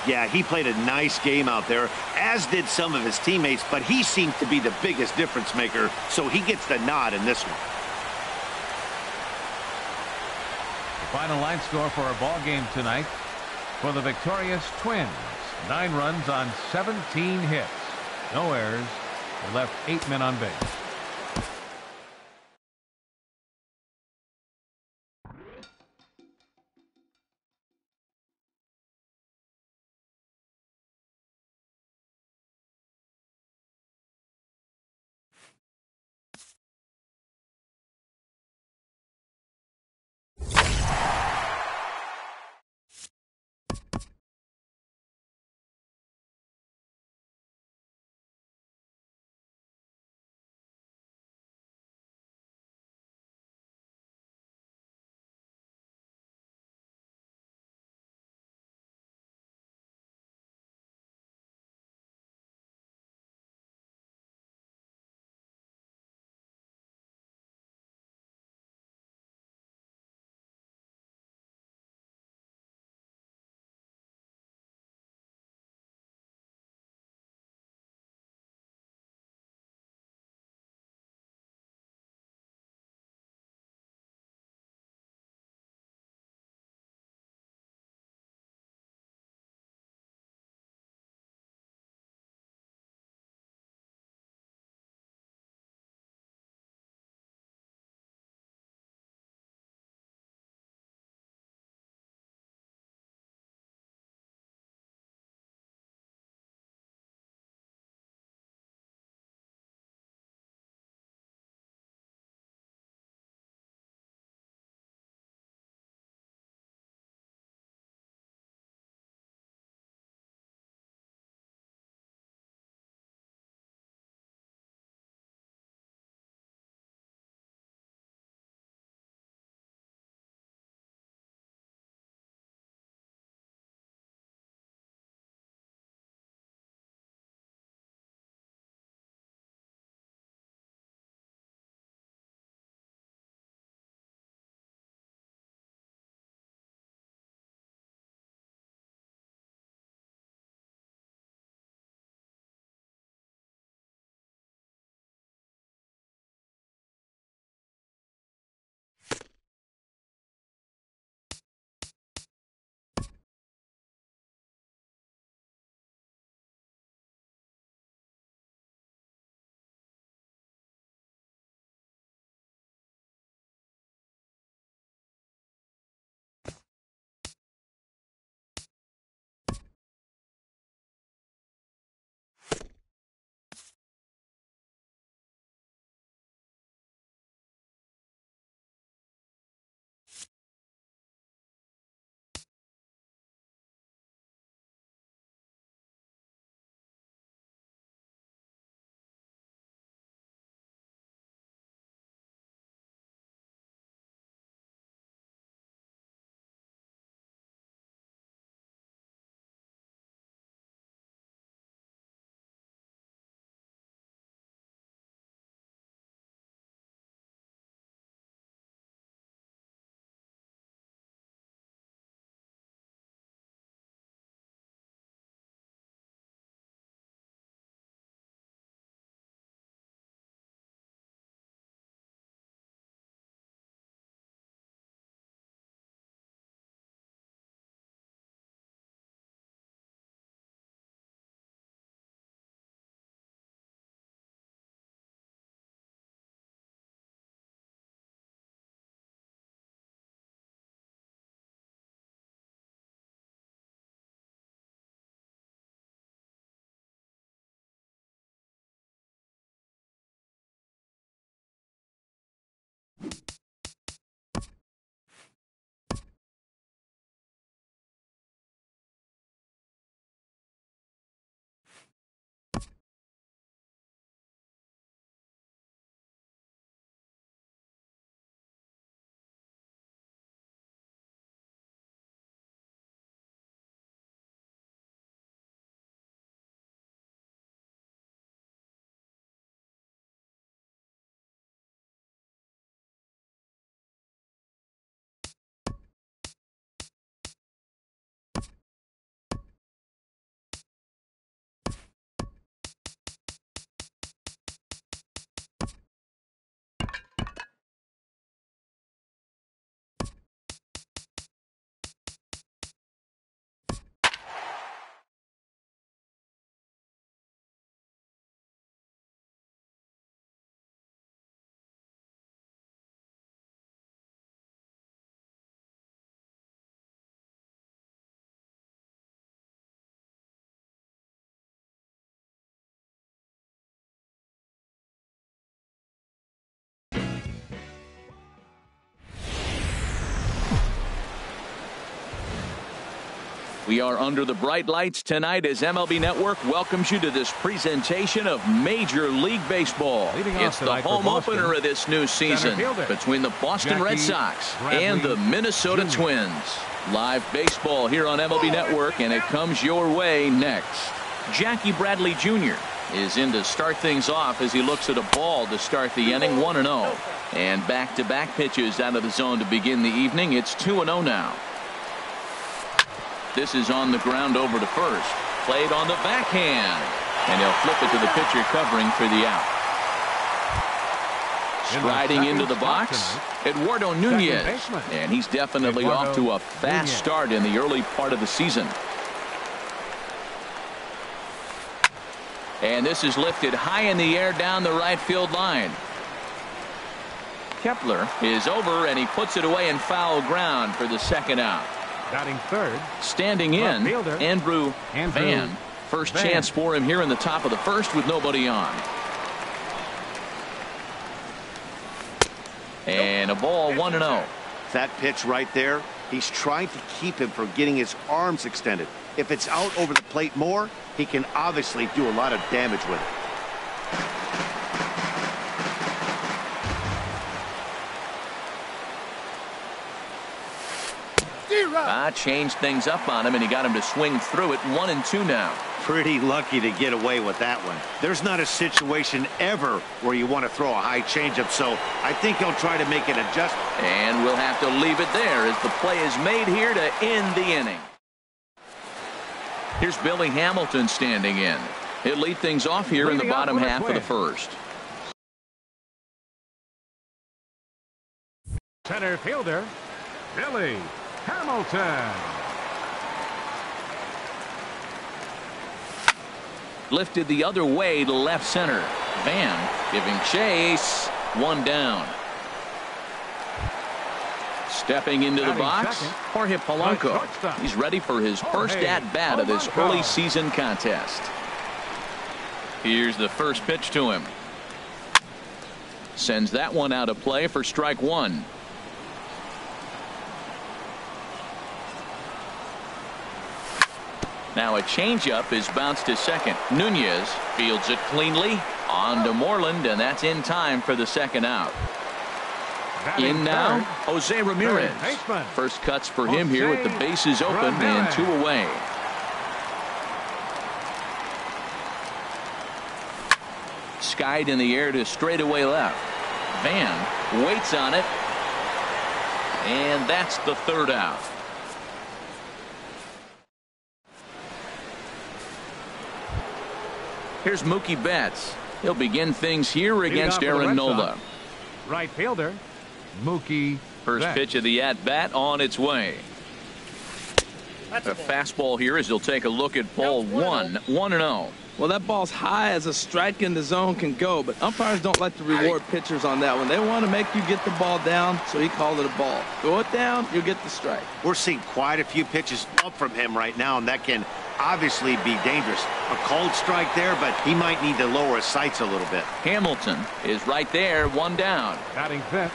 Yeah, he played a nice game out there, as did some of his teammates, but he seemed to be the biggest difference maker, so he gets the nod in this one. Final line score for our ball game tonight. For the victorious Twins, 9 runs on 17 hits. No errors. They left 8 men on base. We are under the bright lights tonight as MLB Network welcomes you to this presentation of Major League Baseball. It's the home opener of this new season between the Boston Red Sox and the Minnesota Twins. Live baseball here on MLB Network, and it comes your way next. Jackie Bradley Jr. is in to start things off as he looks at a ball to start the inning, 1-0. And back-to-back pitches out of the zone to begin the evening. It's 2-0 now. This is on the ground over to first. Played on the backhand. And he'll flip it to the pitcher covering for the out. Striding into the box, Eduardo Nunez. And he's definitely off to a fast start in the early part of the season. And this is lifted high in the air down the right field line. Kepler is over, and he puts it away in foul ground for the second out. Batting third. Standing in, Andrew Van. First chance for him here in the top of the first with nobody on. And a ball, 1-0. That pitch right there, he's trying to keep him from getting his arms extended. If it's out over the plate more, he can obviously do a lot of damage with it. Changed things up on him, and he got him to swing through it. 1-2 now. Pretty lucky to get away with that one. There's not a situation ever where you want to throw a high changeup, so I think he'll try to make an adjustment. And we'll have to leave it there as the play is made here to end the inning. Here's Billy Hamilton standing in. He'll lead things off here in the bottom half of the first. Center fielder, Billy Hamilton. Lifted the other way to left center. Van giving chase. One down. Stepping into the box, Jorge Polanco. He's ready for his first at-bat of this early season contest. Here's the first pitch to him. Sends that one out of play for strike one. Now a changeup is bounced to second. Nunez fields it cleanly on to Moreland, and that's in time for the second out. In now, Jose Ramirez. First cuts for him here with the bases open and two away. Skied in the air to straightaway left. Van waits on it, and that's the third out. Here's Mookie Betts. He'll begin things here against Aaron Nola. Right fielder, Mookie First Betts. pitch of the at-bat on its way. A fastball here as he'll take a look at ball one. 1-0. Well, that ball's high as a strike in the zone can go, but umpires don't like to reward pitchers on that one. They want to make you get the ball down, so he called it a ball. Go it down, you'll get the strike. We're seeing quite a few pitches up from him right now, and that can obviously be dangerous. A cold strike there, but he might need to lower his sights a little bit. Hamilton is right there, one down. Batting fifth.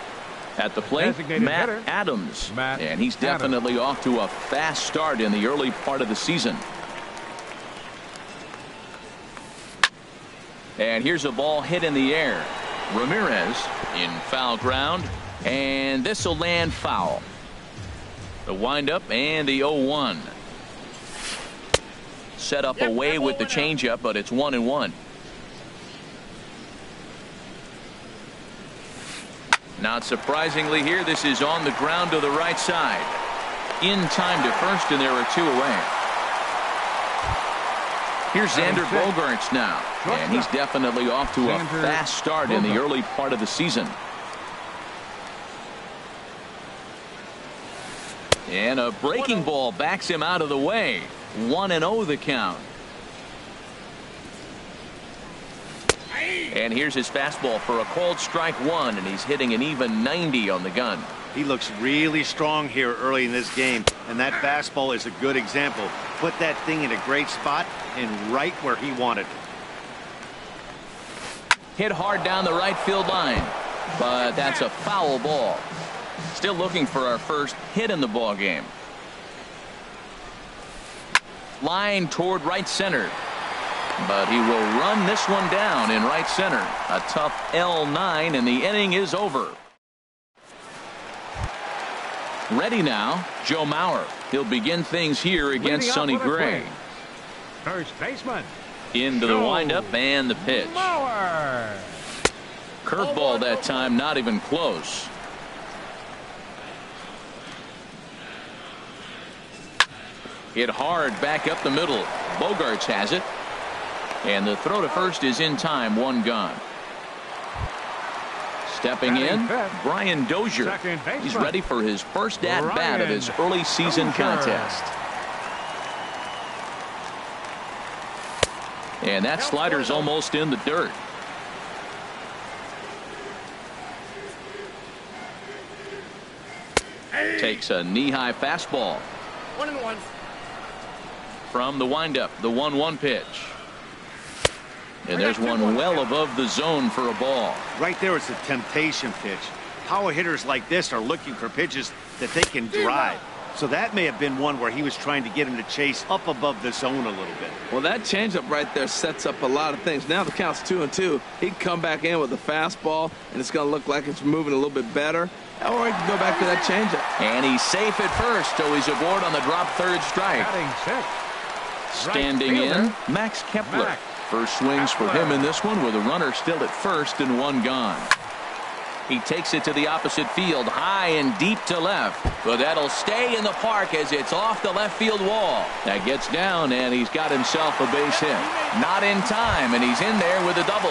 At the plate, Matt Adams. And he's definitely off to a fast start in the early part of the season. And here's a ball hit in the air. Ramirez in foul ground, and this will land foul. The windup and the 0-1. Set up away with the changeup, but it's 1-1. Not surprisingly here, this is on the ground to the right side. In time to first, and there are two away. Here's Xander Bogaerts now, and he's definitely off to a fast start in the early part of the season. And a breaking ball backs him out of the way. 1-0 the count. And here's his fastball for a called strike one, and he's hitting an even 90 on the gun. He looks really strong here early in this game, and that fastball is a good example. Put that thing in a great spot and right where he wanted it. Hit hard down the right field line, but that's a foul ball. Still looking for our first hit in the ball game. Line toward right center. But he will run this one down in right center. A tough L9, and the inning is over. Ready now, Joe Mauer. He'll begin things here against Sonny Gray. First baseman. Into the windup and the pitch. Mauer. Curveball that time, not even close. Hit hard back up the middle. Bogarts has it. And the throw to first is in time, one gone. Stepping in, Brian Dozier. He's ready for his first at-bat of this early season contest. And that slider's almost in the dirt. Takes a knee-high fastball. 1-1. From the windup, the 1-1 pitch. And there's one well above the zone for a ball. Right there, it's a temptation pitch. Power hitters like this are looking for pitches that they can drive. So that may have been one where he was trying to get him to chase up above the zone a little bit. Well, that changeup right there sets up a lot of things. Now the count's 2-2. He can come back in with a fastball, and it's going to look like it's moving a little bit better. Or he can go back to that changeup. And he's safe at first, so he's aboard on the drop third strike. Standing in, Max Kepler. First swings for him in this one with a runner still at first and one gone. He takes it to the opposite field, high and deep to left. But that'll stay in the park as it's off the left field wall. That gets down, and he's got himself a base hit. Not in time, and he's in there with a double.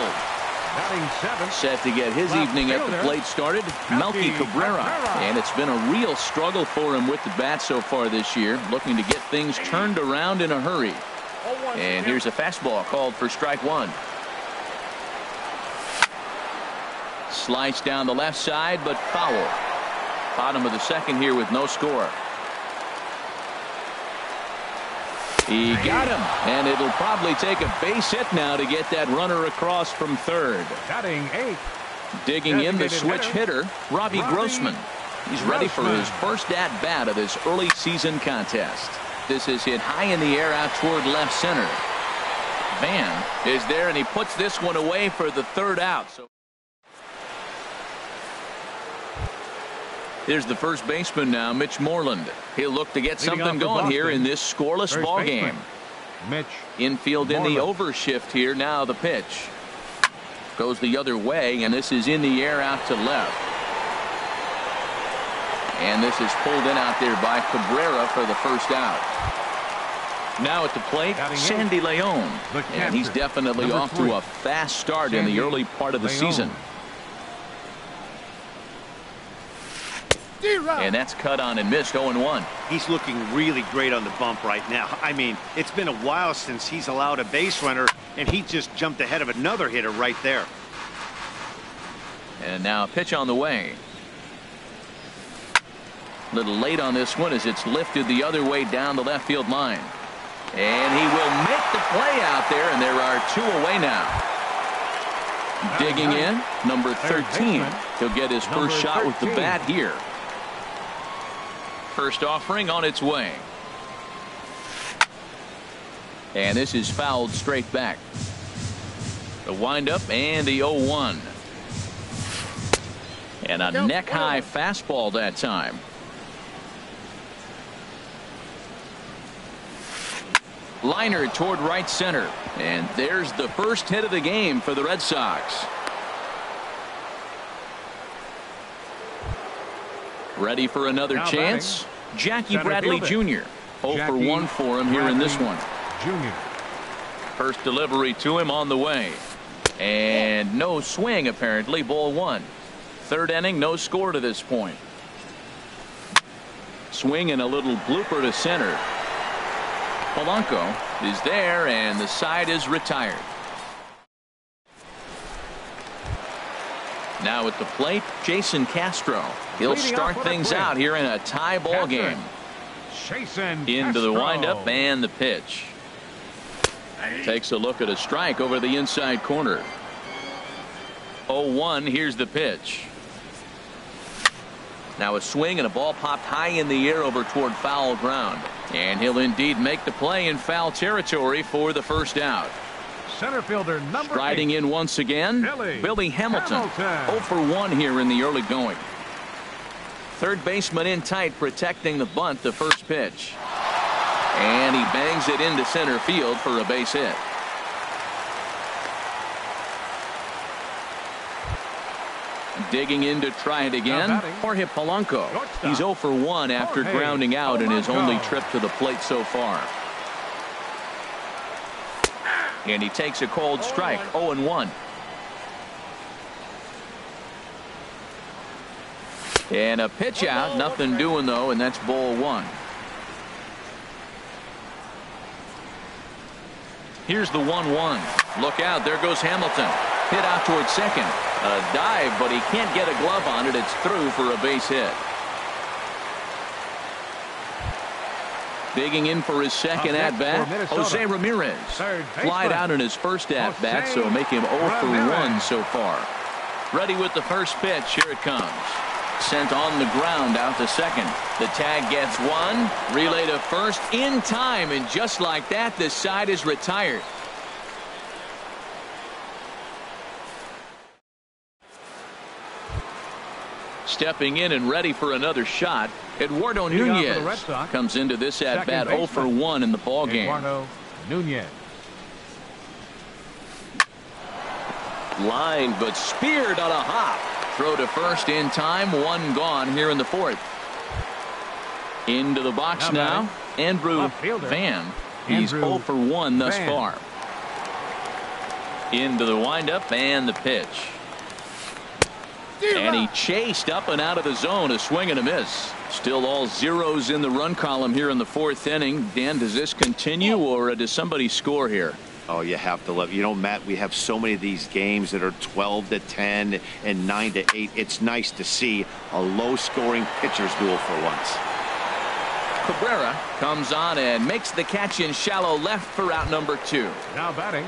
Set to get his evening at the plate started, Melky Cabrera. And it's been a real struggle for him with the bat so far this year, looking to get things turned around in a hurry. And here's a fastball called for strike one. Slice down the left side, but foul. Bottom of the second here with no score. He got him, and it'll probably take a base hit now to get that runner across from third. Batting eighth. Digging in the switch hitter, Robbie Grossman. He's ready for his first at-bat of this early season contest. This is hit high in the air out toward left center. Van is there, and he puts this one away for the third out. So here's the first baseman now, Mitch Moreland. He'll look to get something going here in this scoreless ball game. Mitch. Infield in the overshift here. Now the pitch goes the other way, and this is in the air out to left. And this is pulled in out there by Cabrera for the first out. Now at the plate, Sandy Leon. And he's definitely off to a fast start in the early part of the season. And that's cut on and missed, 0-1. He's looking really great on the bump right now. I mean, it's been a while since he's allowed a base runner, and he just jumped ahead of another hitter right there. And now a pitch on the way. A little late on this one as it's lifted the other way down the left field line. And he will make the play out there, and there are two away now. Digging in, number 13. He'll get his first shot with the bat here. First offering on its way. And this is fouled straight back. The windup and the 0-1. And a neck-high fastball that time. Liner toward right center. And there's the first hit of the game for the Red Sox. Ready for another chance? Jackie Bradley Jr. 0 for 1 for him here in this one. First delivery to him on the way. And no swing apparently. Ball one. Third inning, no score to this point. Swing and a little blooper to center. Polanco is there, and the side is retired. Now at the plate, Jason Castro. He'll start things out here in a tie ball game. Into the windup and the pitch. Takes a look at a strike over the inside corner. 0-1, here's the pitch. Now a swing and a ball popped high in the air over toward foul ground. And he'll indeed make the play in foul territory for the first out. Center fielder number Striding 8. in once again, Billy Hamilton. 0 for 1 here in the early going. Third baseman in tight, protecting the bunt, the first pitch. And he bangs it into center field for a base hit. Digging in to try it again, Jorge Polanco. He's 0 for 1 after grounding out in his only trip to the plate so far. And he takes a cold strike, 0-1. And a pitch out, nothing doing though, and that's ball 1. Here's the 1-1. Look out, there goes Hamilton. Hit out towards second. A dive, but he can't get a glove on it. It's through for a base hit. Digging in for his second at-bat, Jose Ramirez. Flied out in his first at-bat, so make him 0 for 1 so far. Ready with the first pitch. Here it comes. Sent on the ground out to second. The tag gets one. Relay to first in time, and just like that, the side is retired. Stepping in and ready for another shot, Eduardo Nunez comes into this at-bat 0 for 1 in the ballgame. Eduardo Nunez. Line, but speared on a hop. Throw to first in time, one gone here in the fourth. Into the box now, Andrew Van. He's 0 for 1 thus far. Into the windup and the pitch. And he chased up and out of the zone, a swing and a miss. Still all zeros in the run column here in the fourth inning. Dan, does this continue or does somebody score here? Oh, you have to love. You know, Matt, we have so many of these games that are 12-10 and 9-8. It's nice to see a low-scoring pitcher's duel for once. Cabrera comes on and makes the catch in shallow left for out number 2. Now batting.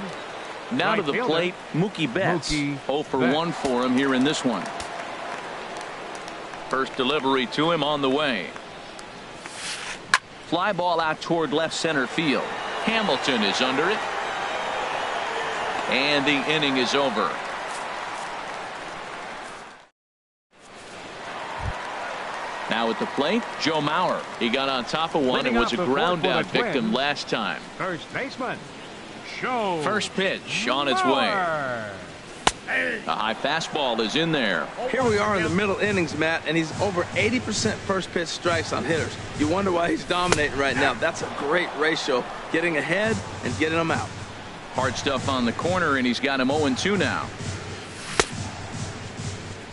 Now to the plate, Mookie Betts. 0 for 1 for him here in this one. First delivery to him on the way. Fly ball out toward left center field. Hamilton is under it. And the inning is over. Now at the plate, Joe Mauer. He got on top of one and was a ground out victim last time. First baseman. Show. First pitch on its way. A high fastball is in there. Here we are in the middle innings, Matt, and he's over 80% first pitch strikes on hitters. You wonder why he's dominating right now. That's a great ratio, getting ahead and getting them out. Hard stuff on the corner, and he's got him 0-2 now.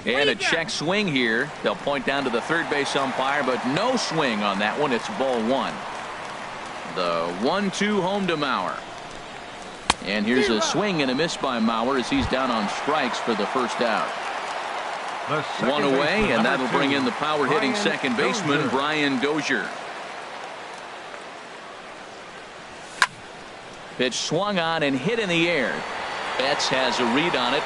And a check swing here. They'll point down to the third base umpire, but no swing on that one. It's ball 1. The 1-2 home to Mauer. And here's a swing and a miss by Mauer as he's down on strikes for the first out. One away, and that'll bring in the power hitting second baseman, Brian Dozier. Pitch swung on and hit in the air. Betts has a read on it.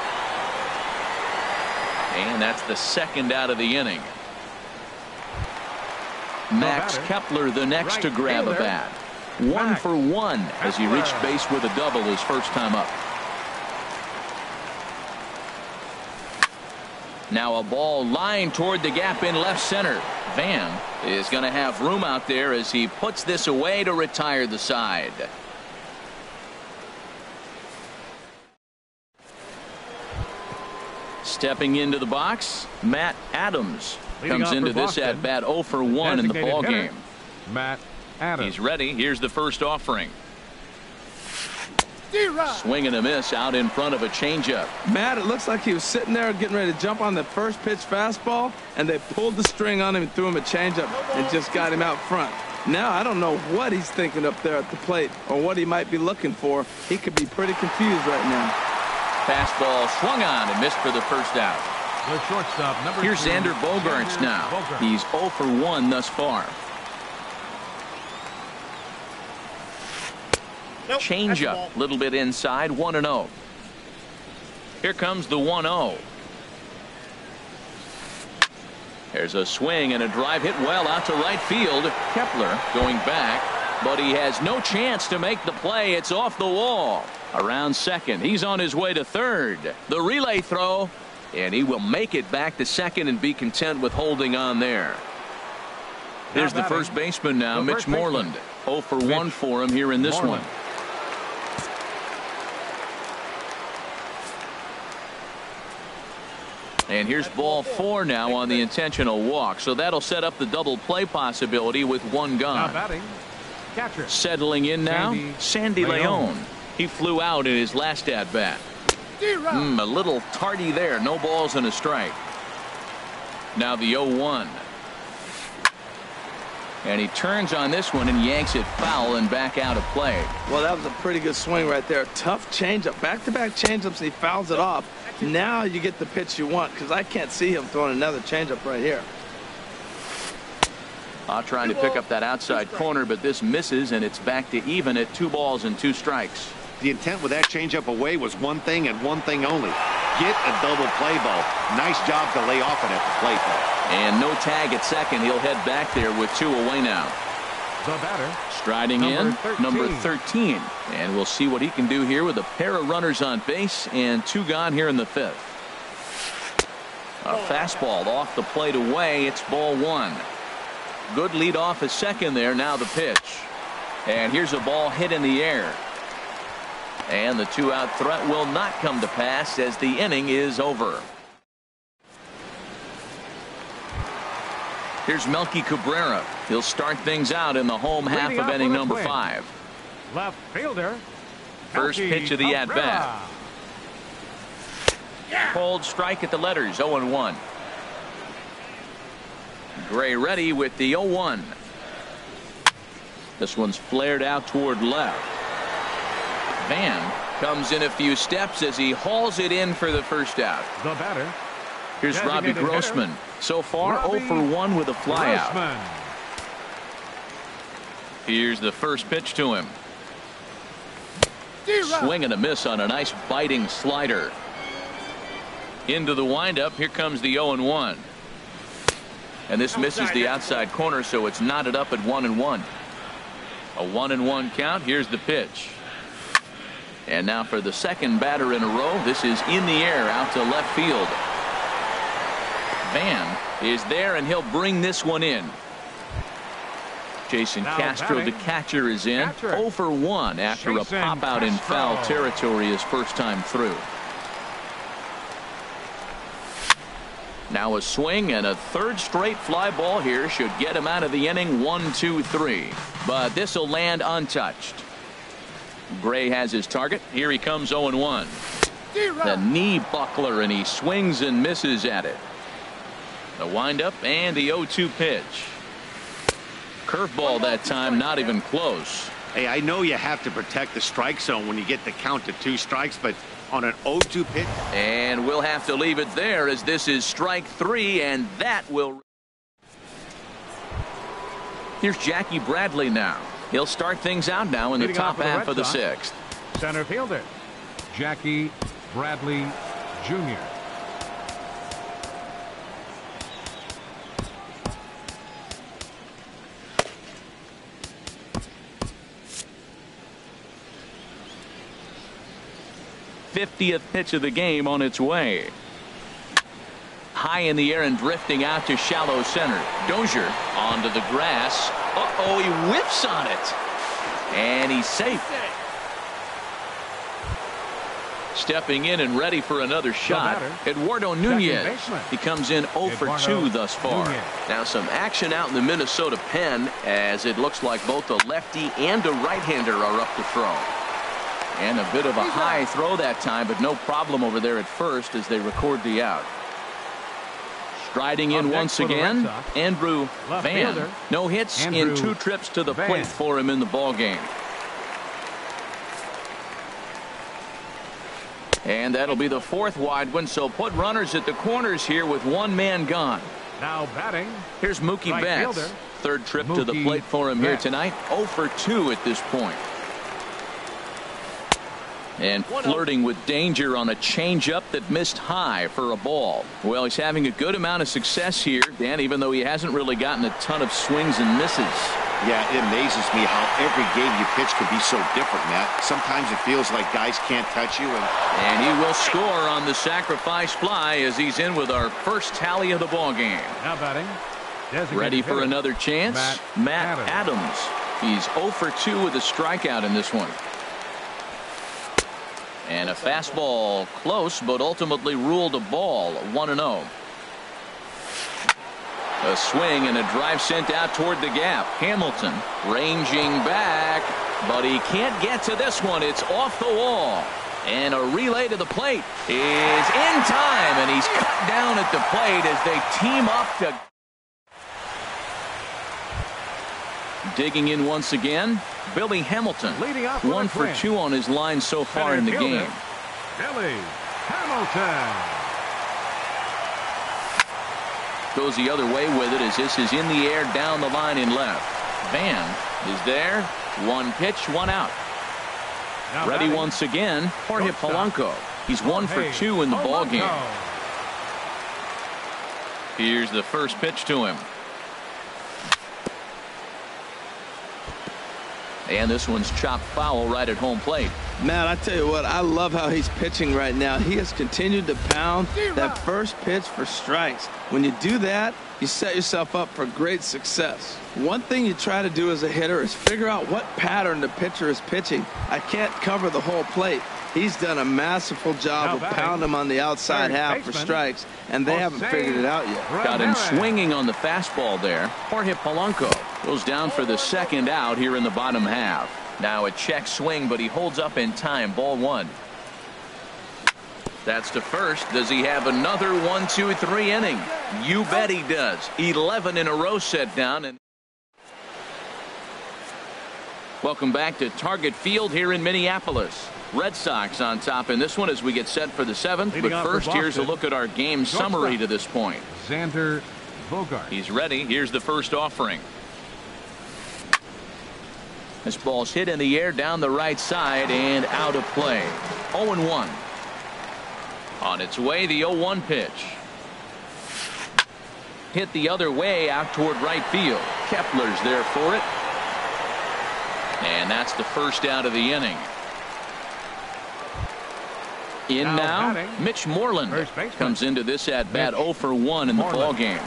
And that's the second out of the inning. Max Kepler the next to grab a bat. 1 for 1 as he reached base with a double his first time up. Now a ball lined toward the gap in left center. Van is going to have room out there as he puts this away to retire the side. Stepping into the box, Matt Adams comes into this at bat 0 for 1 in the ball game. Matt Adams. He's ready. Here's the first offering. Swing and a miss out in front of a changeup. Matt, it looks like he was sitting there getting ready to jump on the first pitch fastball, and they pulled the string on him and threw him a changeup and just got him out front. Now I don't know what he's thinking up there at the plate or what he might be looking for. He could be pretty confused right now. Fastball swung on and missed for the first out. The shortstop, number 2. Here's Xander Bogaerts now. He's 0 for 1 thus far. Change up, a little bit inside, 1-0. Here comes the 1-0. There's a swing and a drive hit well out to right field. Kepler going back, but he has no chance to make the play. It's off the wall. Around second. He's on his way to third. The relay throw, and he will make it back to second and be content with holding on there. Here's the first baseman now, Mitch Moreland. 0 for 1 for him here in this one. And here's ball 4 now on the intentional walk. So that'll set up the double play possibility with one gone. Settling in now, Sandy Leon. He flew out in his last at bat. A little tardy there. No balls and a strike. Now the 0-1. And he turns on this one and yanks it foul and back out of play. Well, that was a pretty good swing right there. Tough changeup. Back-to-back changeups, and he fouls it off. Now you get the pitch you want, because I can't see him throwing another changeup right here. Trying to pick up that outside corner, but this misses, and it's back to even at 2 balls and 2 strikes. The intent with that changeup away was one thing and one thing only. Get a double play ball. Nice job to lay off it at the plate, though. And no tag at second. He'll head back there with 2 away now. The batter. Striding in, number 13. And we'll see what he can do here with a pair of runners on base and 2 gone here in the 5th. A fastball off the plate away. It's ball 1. Good lead off at second there. Now the pitch. And here's a ball hit in the air. And the 2-out threat will not come to pass as the inning is over. Here's Melky Cabrera. He'll start things out in the home half of inning number 5. Left fielder. First pitch of the at-bat. Cold strike at the letters, 0-1. Gray ready with the 0-1. This one's flared out toward left. Van comes in a few steps as he hauls it in for the first out. The batter. Here's Robbie Grossman. So far 0 for 1 with a flyout. Here's the first pitch to him. Swing and a miss on a nice biting slider. Into the windup. Here comes the 0-1. And this misses the outside corner, so it's knotted up at 1-1. A 1-1 count. Here's the pitch. And now for the second batter in a row. This is in the air out to left field. Van is there, and he'll bring this one in. Jason Castro, the catcher, is in. 0 for 1 after a pop out in foul territory his first time through. Now a swing and a third straight fly ball here should get him out of the inning. 1-2-3, but this will land untouched. Gray has his target. Here he comes. 0-1. The knee buckler, and he swings and misses at it. The windup and the 0-2 pitch. Curveball that time, not even close. Hey, I know you have to protect the strike zone when you get the count to 2 strikes, but on an 0-2 pitch. And we'll have to leave it there as this is strike 3, and that will. Here's Jackie Bradley now. He'll start things out now in the top half of the 6th. Center fielder Jackie Bradley Jr. '50th pitch of the game on its way. High in the air and drifting out to shallow center. Dozier onto the grass. Uh-oh, he whiffs on it. And he's safe. Stepping in and ready for another shot, Eduardo Nunez. He comes in 0 for 2 thus far. Now some action out in the Minnesota pen, as it looks like both a lefty and a right-hander are up to throw. And a bit of a high throw that time, but no problem over there at first as they record the out. Striding in once again, Andrew Van. No hits in 2 trips to the plate for him in the ballgame. And that'll be the 4th wide one, so put runners at the corners here with 1 man gone. Now batting. Here's Mookie Betts. 3rd trip to the plate for him here tonight. 0 for 2 at this point. And flirting with danger on a changeup that missed high for a ball. Well, he's having a good amount of success here, Dan, even though he hasn't really gotten a ton of swings and misses. Yeah, it amazes me how every game you pitch can be so different, Matt. Sometimes it feels like guys can't touch you. And he will score on the sacrifice fly as he's in with our first tally of the ball game. Now batting. Ready for another chance? Matt Adams. He's 0 for 2 with a strikeout in this one. And a fastball close, but ultimately ruled a ball, 1-0. A swing and a drive sent out toward the gap. Hamilton ranging back, but he can't get to this one. It's off the wall. And a relay to the plate is in time, and he's cut down at the plate as they team up to. Digging in once again, Billy Hamilton. 1 for 2 on his line so far in the game. Billy Hamilton goes the other way with it as this is in the air down the line in left. Van is there. 1 pitch, 1 out. Ready once again, Jorge Polanco. He's 1 for 2 in the ball game. Here's the first pitch to him. And this one's chopped foul right at home plate. Matt, I tell you what, I love how he's pitching right now. He has continued to pound that first pitch for strikes. When you do that, you set yourself up for great success. One thing you try to do as a hitter is figure out what pattern the pitcher is pitching. I can't cover the whole plate. He's done a masterful job of pounding him on the outside half for strikes, and they haven't figured it out yet. Got him swinging on the fastball there. Jorge Polanco goes down for the second out here in the bottom half. Now a check swing, but he holds up in time. Ball 1. That's to first. Does he have another 1, 2, 3 inning? You bet he does. 11 in a row set down. And welcome back to Target Field here in Minneapolis. Red Sox on top in this one as we get set for the 7th. But first, here's a look at our game summary to this point. Xander Bogart. He's ready. Here's the first offering. This ball's hit in the air down the right side and out of play. 0-1. On its way, the 0-1 pitch. Hit the other way out toward right field. Kepler's there for it. And that's the first out of the inning. In now, Mitch Moreland comes into this at bat 0 for 1 in the ball game.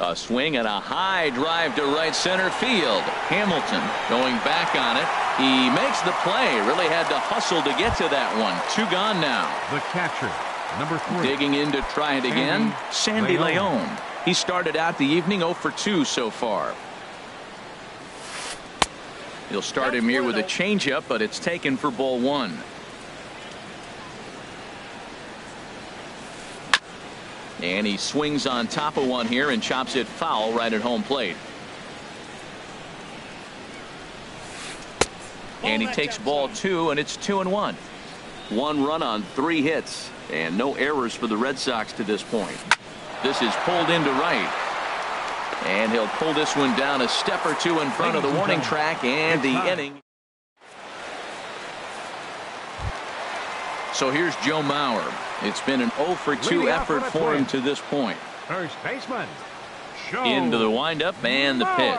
A swing and a high drive to right center field. Hamilton going back on it. He makes the play. Really had to hustle to get to that one. 2 gone now. The catcher, number 3. Digging in to try it again. Sandy Leon. He started out the evening 0 for 2 so far. He'll start him here with a changeup, but it's taken for ball 1. And he swings on top of one here and chops it foul right at home plate. And he takes ball 2, and it's 2-1. 1 run on 3 hits, and no errors for the Red Sox to this point. This is pulled into right. And he'll pull this one down a step or 2 in front of the warning track, and the inning. So here's Joe Mauer. It's been an 0 for 2 effort for him to this point. First baseman. Into the windup and the pitch.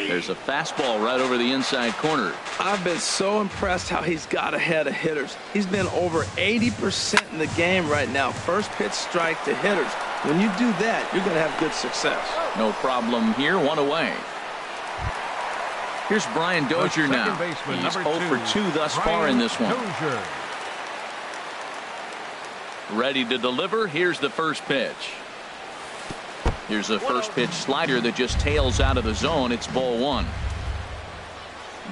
There's a fastball right over the inside corner. I've been so impressed how he's got ahead of hitters. He's been over 80% in the game right now. First pitch strike to hitters. When you do that, you're going to have good success. No problem here. 1 away. Here's Brian Dozier now. He's 0 for 2 thus far in this one. Dozier. Ready to deliver. Here's the first pitch. Here's a first pitch slider that just tails out of the zone. It's ball 1.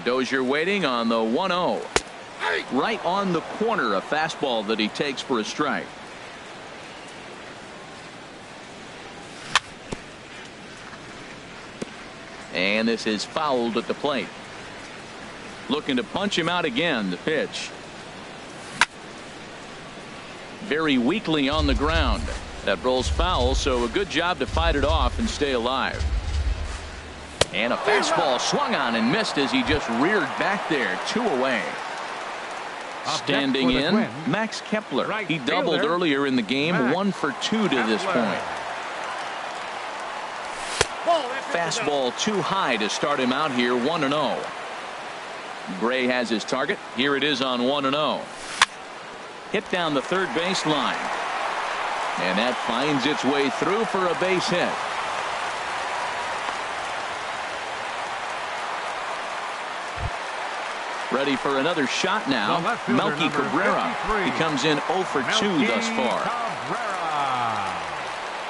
Dozier waiting on the 1-0. Right on the corner, a fastball that he takes for a strike. And this is fouled at the plate. Looking to punch him out again. The pitch. Very weakly on the ground. That rolls foul, so a good job to fight it off and stay alive. And a fastball swung on and missed as he just reared back there. 2 away. Standing in, Max Kepler. He doubled earlier in the game, 1 for 2 to this point. Fastball too high to start him out here, 1-0. Gray has his target. Here it is on 1-0. Hit down the third baseline. And that finds its way through for a base hit. Ready for another shot now. Melky Cabrera. He comes in 0 for 2 thus far.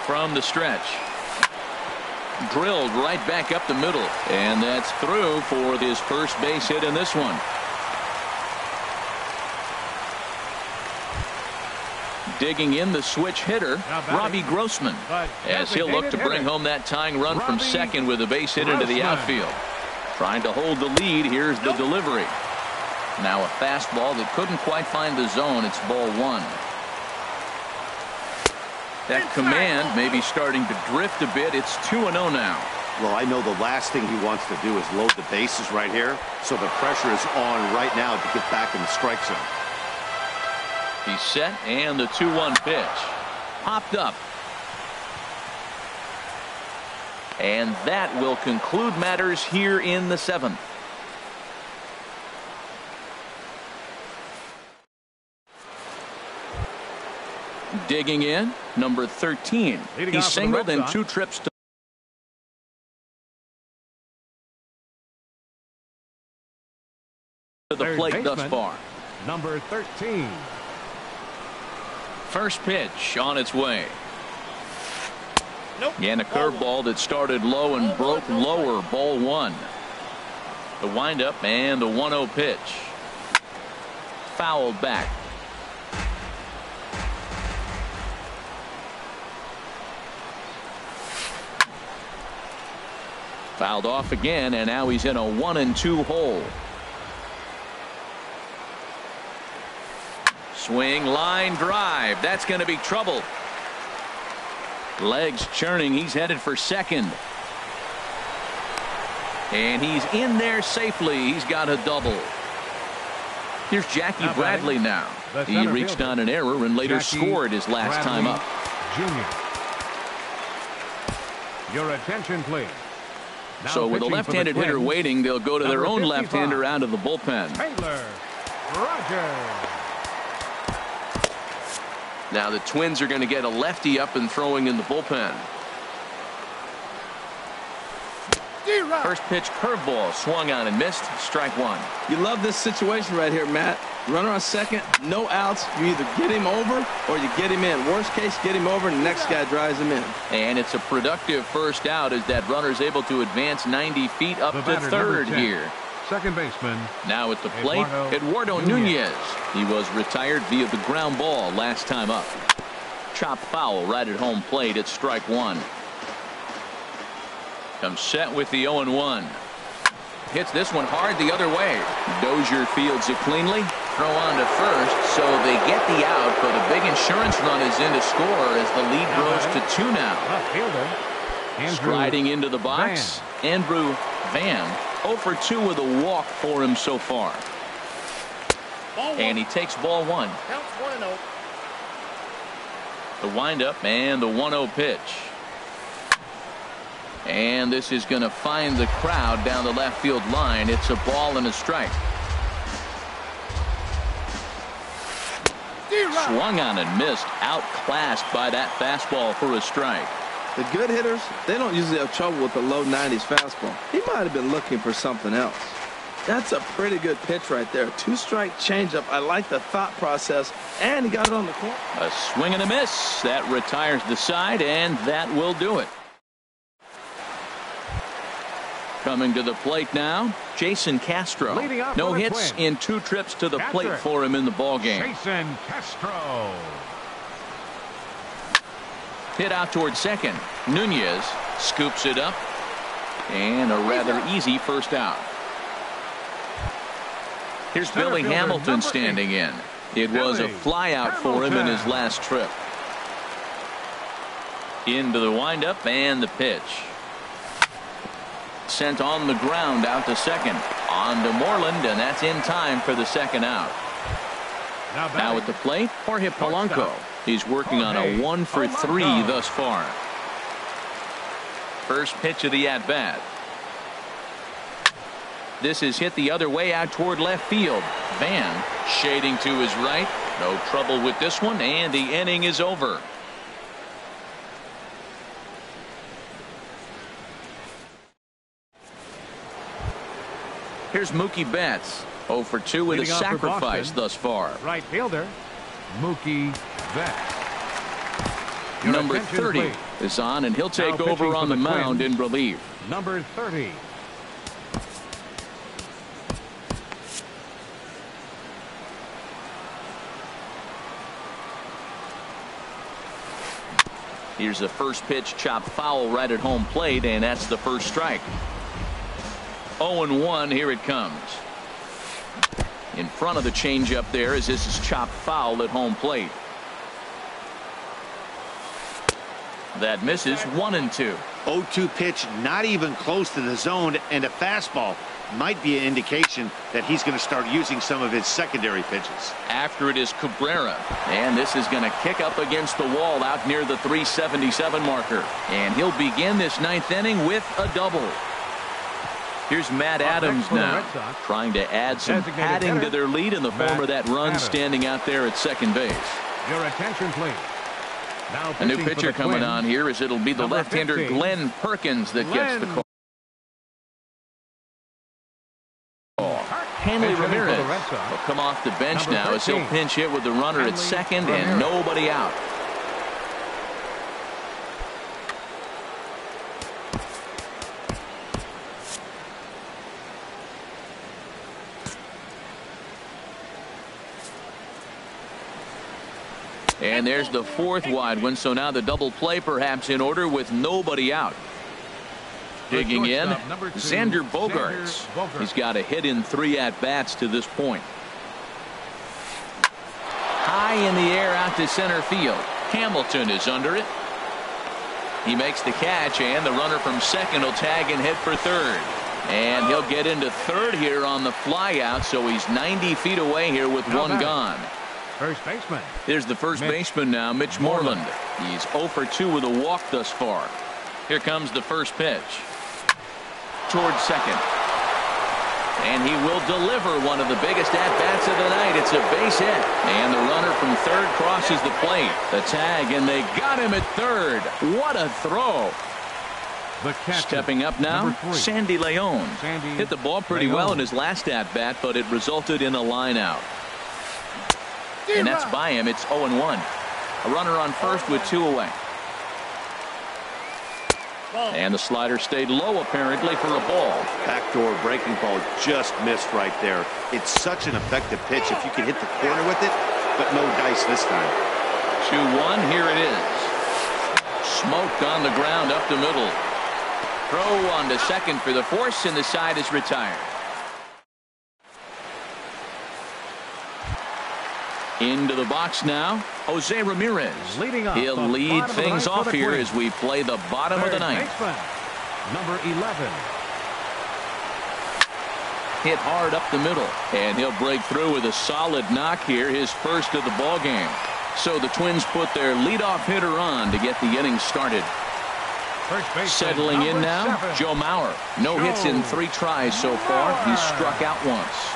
From the stretch. Drilled right back up the middle. And that's through for his first base hit in this one. Digging in the switch hitter, Robbie Grossman, as he'll look to bring home that tying run from second with a base hit into the outfield. Trying to hold the lead. Here's the delivery. Now a fastball that couldn't quite find the zone. It's ball 1. That command may be starting to drift a bit. It's 2-0 now. Well, I know the last thing he wants to do is load the bases right here. So the pressure is on right now to get back in the strike zone. He's set, and the 2-1 pitch. Popped up. And that will conclude matters here in the 7th. Digging in, number 13. He singled in 2 trips to the plate thus far. Number 13. First pitch on its way. And a curveball that started low and broke lower. Ball 1. The windup and the 1-0 pitch. Fouled back. Fouled off again, and now he's in a 1-2 hole. Swing, line drive. That's going to be trouble. Legs churning. He's headed for second. And he's in there safely. He's got a double. Here's Jackie Bradley now. He reached on an error and later scored his last time up. Jr. Your attention, please. So with a left-handed hitter waiting, they'll go to their own left-hander out of the bullpen. Taylor Rogers. Now the Twins are going to get a lefty up and throwing in the bullpen. First pitch curveball swung on and missed. Strike 1. You love this situation right here, Matt. Runner on second, no outs. You either get him over or you get him in. Worst case, get him over and the next guy drives him in. And it's a productive first out as that runner's able to advance 90 feet up to third here. Second baseman. Now at the plate, Eduardo Nunez. He was retired via the ground ball last time up. Chopped foul right at home plate. It's strike 1. Comes set with the 0-1. Hits this one hard the other way. Dozier fields it cleanly. Throw on to first, so they get the out, but a big insurance run is in to score as the lead grows to 2 now. Striding into the box, Andrew Van. 0 for 2 with a walk for him so far. And he takes ball 1. The windup and the 1-0 pitch. And this is going to find the crowd down the left field line. It's a ball and a strike. Swung on and missed. Outclassed by that fastball for a strike. The good hitters, they don't usually have trouble with the low 90s fastball. He might have been looking for something else. That's a pretty good pitch right there. 2-strike changeup. I like the thought process, and he got it on the corner. A swing and a miss. That retires the side, and that will do it. Coming to the plate now, Jason Castro. No hits in 2 trips to the plate for him in the ballgame. Jason Castro. Hit out toward second. Nunez scoops it up. And a rather easy first out. Here's Billy Hamilton standing in. It was a flyout for him in his last trip. Into the windup and the pitch. Sent on the ground out to second. On to Moreland, and that's in time for the second out. Now at the plate, Jorge Polanco. He's working on a 1-for-3 thus far. First pitch of the at-bat. This is hit the other way out toward left field. Van shading to his right. No trouble with this one, and the inning is over. Here's Mookie Betts. 0-for-2 with a sacrifice thus far. Right fielder, Mookie Betts. Number 30 is on, and he'll take over on the mound in relief. Number 30. Here's the first pitch, chopped foul right at home plate, and that's the first strike. 0-1, here it comes. In front of the changeup there, as this is chopped foul at home plate. That misses. 1-2. 0-2 pitch, not even close to the zone, and a fastball might be an indication that he's going to start using some of his secondary pitches. After it is Cabrera, and this is going to kick up against the wall out near the 377 marker, and he'll begin this ninth inning with a double. Here's Matt Adams now, trying to add some padding to their lead in the form of that run standing out there at second base. Your attention, please. Now a new pitcher coming on here, as it'll be the left-hander Glenn Perkins that gets the call. Hanley Ramirez will come off the bench now as he'll pinch hit with the runner at second and nobody out. And there's the fourth wide one, so now the double play perhaps in order with nobody out. Digging in, Xander Bogaerts. He's got a hit in 3 at-bats to this point. High in the air out to center field. Hamilton is under it. He makes the catch, and the runner from second will tag and hit for third. And he'll get into third here on the fly out, so he's 90 feet away here with one gone. First baseman. Here's the first baseman now, Mitch Moreland. He's 0-for-2 with a walk thus far. Here comes the first pitch. Towards second. And he will deliver one of the biggest at-bats of the night. It's a base hit. And the runner from third crosses the plate. The tag, and they got him at third. What a throw. Stepping up now, Sandy Leon. Hit the ball pretty well in his last at-bat, but it resulted in a line out. And that's by him. It's 0-1. A runner on first with 2 away. And the slider stayed low apparently for a ball. Backdoor breaking ball just missed right there. It's such an effective pitch if you can hit the corner with it, but no dice this time. 2-1. Here it is. Smoked on the ground up the middle. Throw on to second for the force, and the side is retired. Into the box now, Jose Ramirez. He'll lead things off here as we play the bottom of the ninth. Number 11. Hit hard up the middle, and he'll break through with a solid knock here, his first of the ball game. So the Twins put their leadoff hitter on to get the inning started. Settling in now, Joe Mauer. No hits in 3 tries so far. He's struck out once.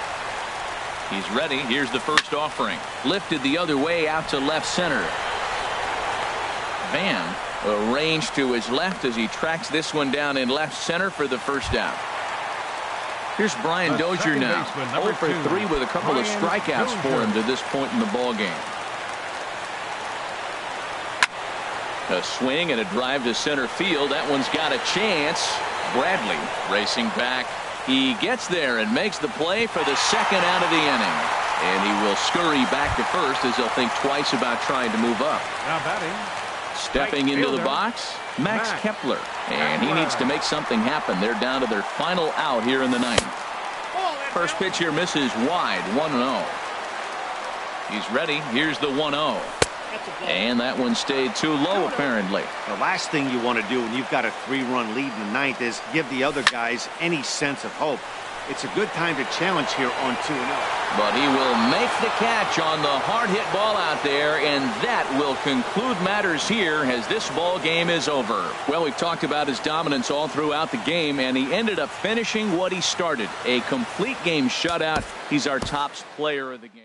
He's ready. Here's the first offering. Lifted the other way out to left center. Van arranged to his left as he tracks this one down in left center for the first out. Here's Brian Dozier now. 0-for-3 with a couple of strikeouts for him to this point in the ball game. A swing and a drive to center field. That one's got a chance. Bradley racing back. He gets there and makes the play for the second out of the inning. And he will scurry back to first as he'll think twice about trying to move up. Now batting. Stepping into the box, Max Kepler. And he needs to make something happen. They're down to their final out here in the ninth. First pitch here misses wide, 1-0. He's ready. Here's the 1-0. And that one stayed too low, apparently. The last thing you want to do when you've got a 3-run lead in the ninth is give the other guys any sense of hope. It's a good time to challenge here on 2-0. But he will make the catch on the hard hit ball out there, and that will conclude matters here as this ball game is over. Well, we've talked about his dominance all throughout the game, and he ended up finishing what he started. A complete game shutout. He's our top player of the game.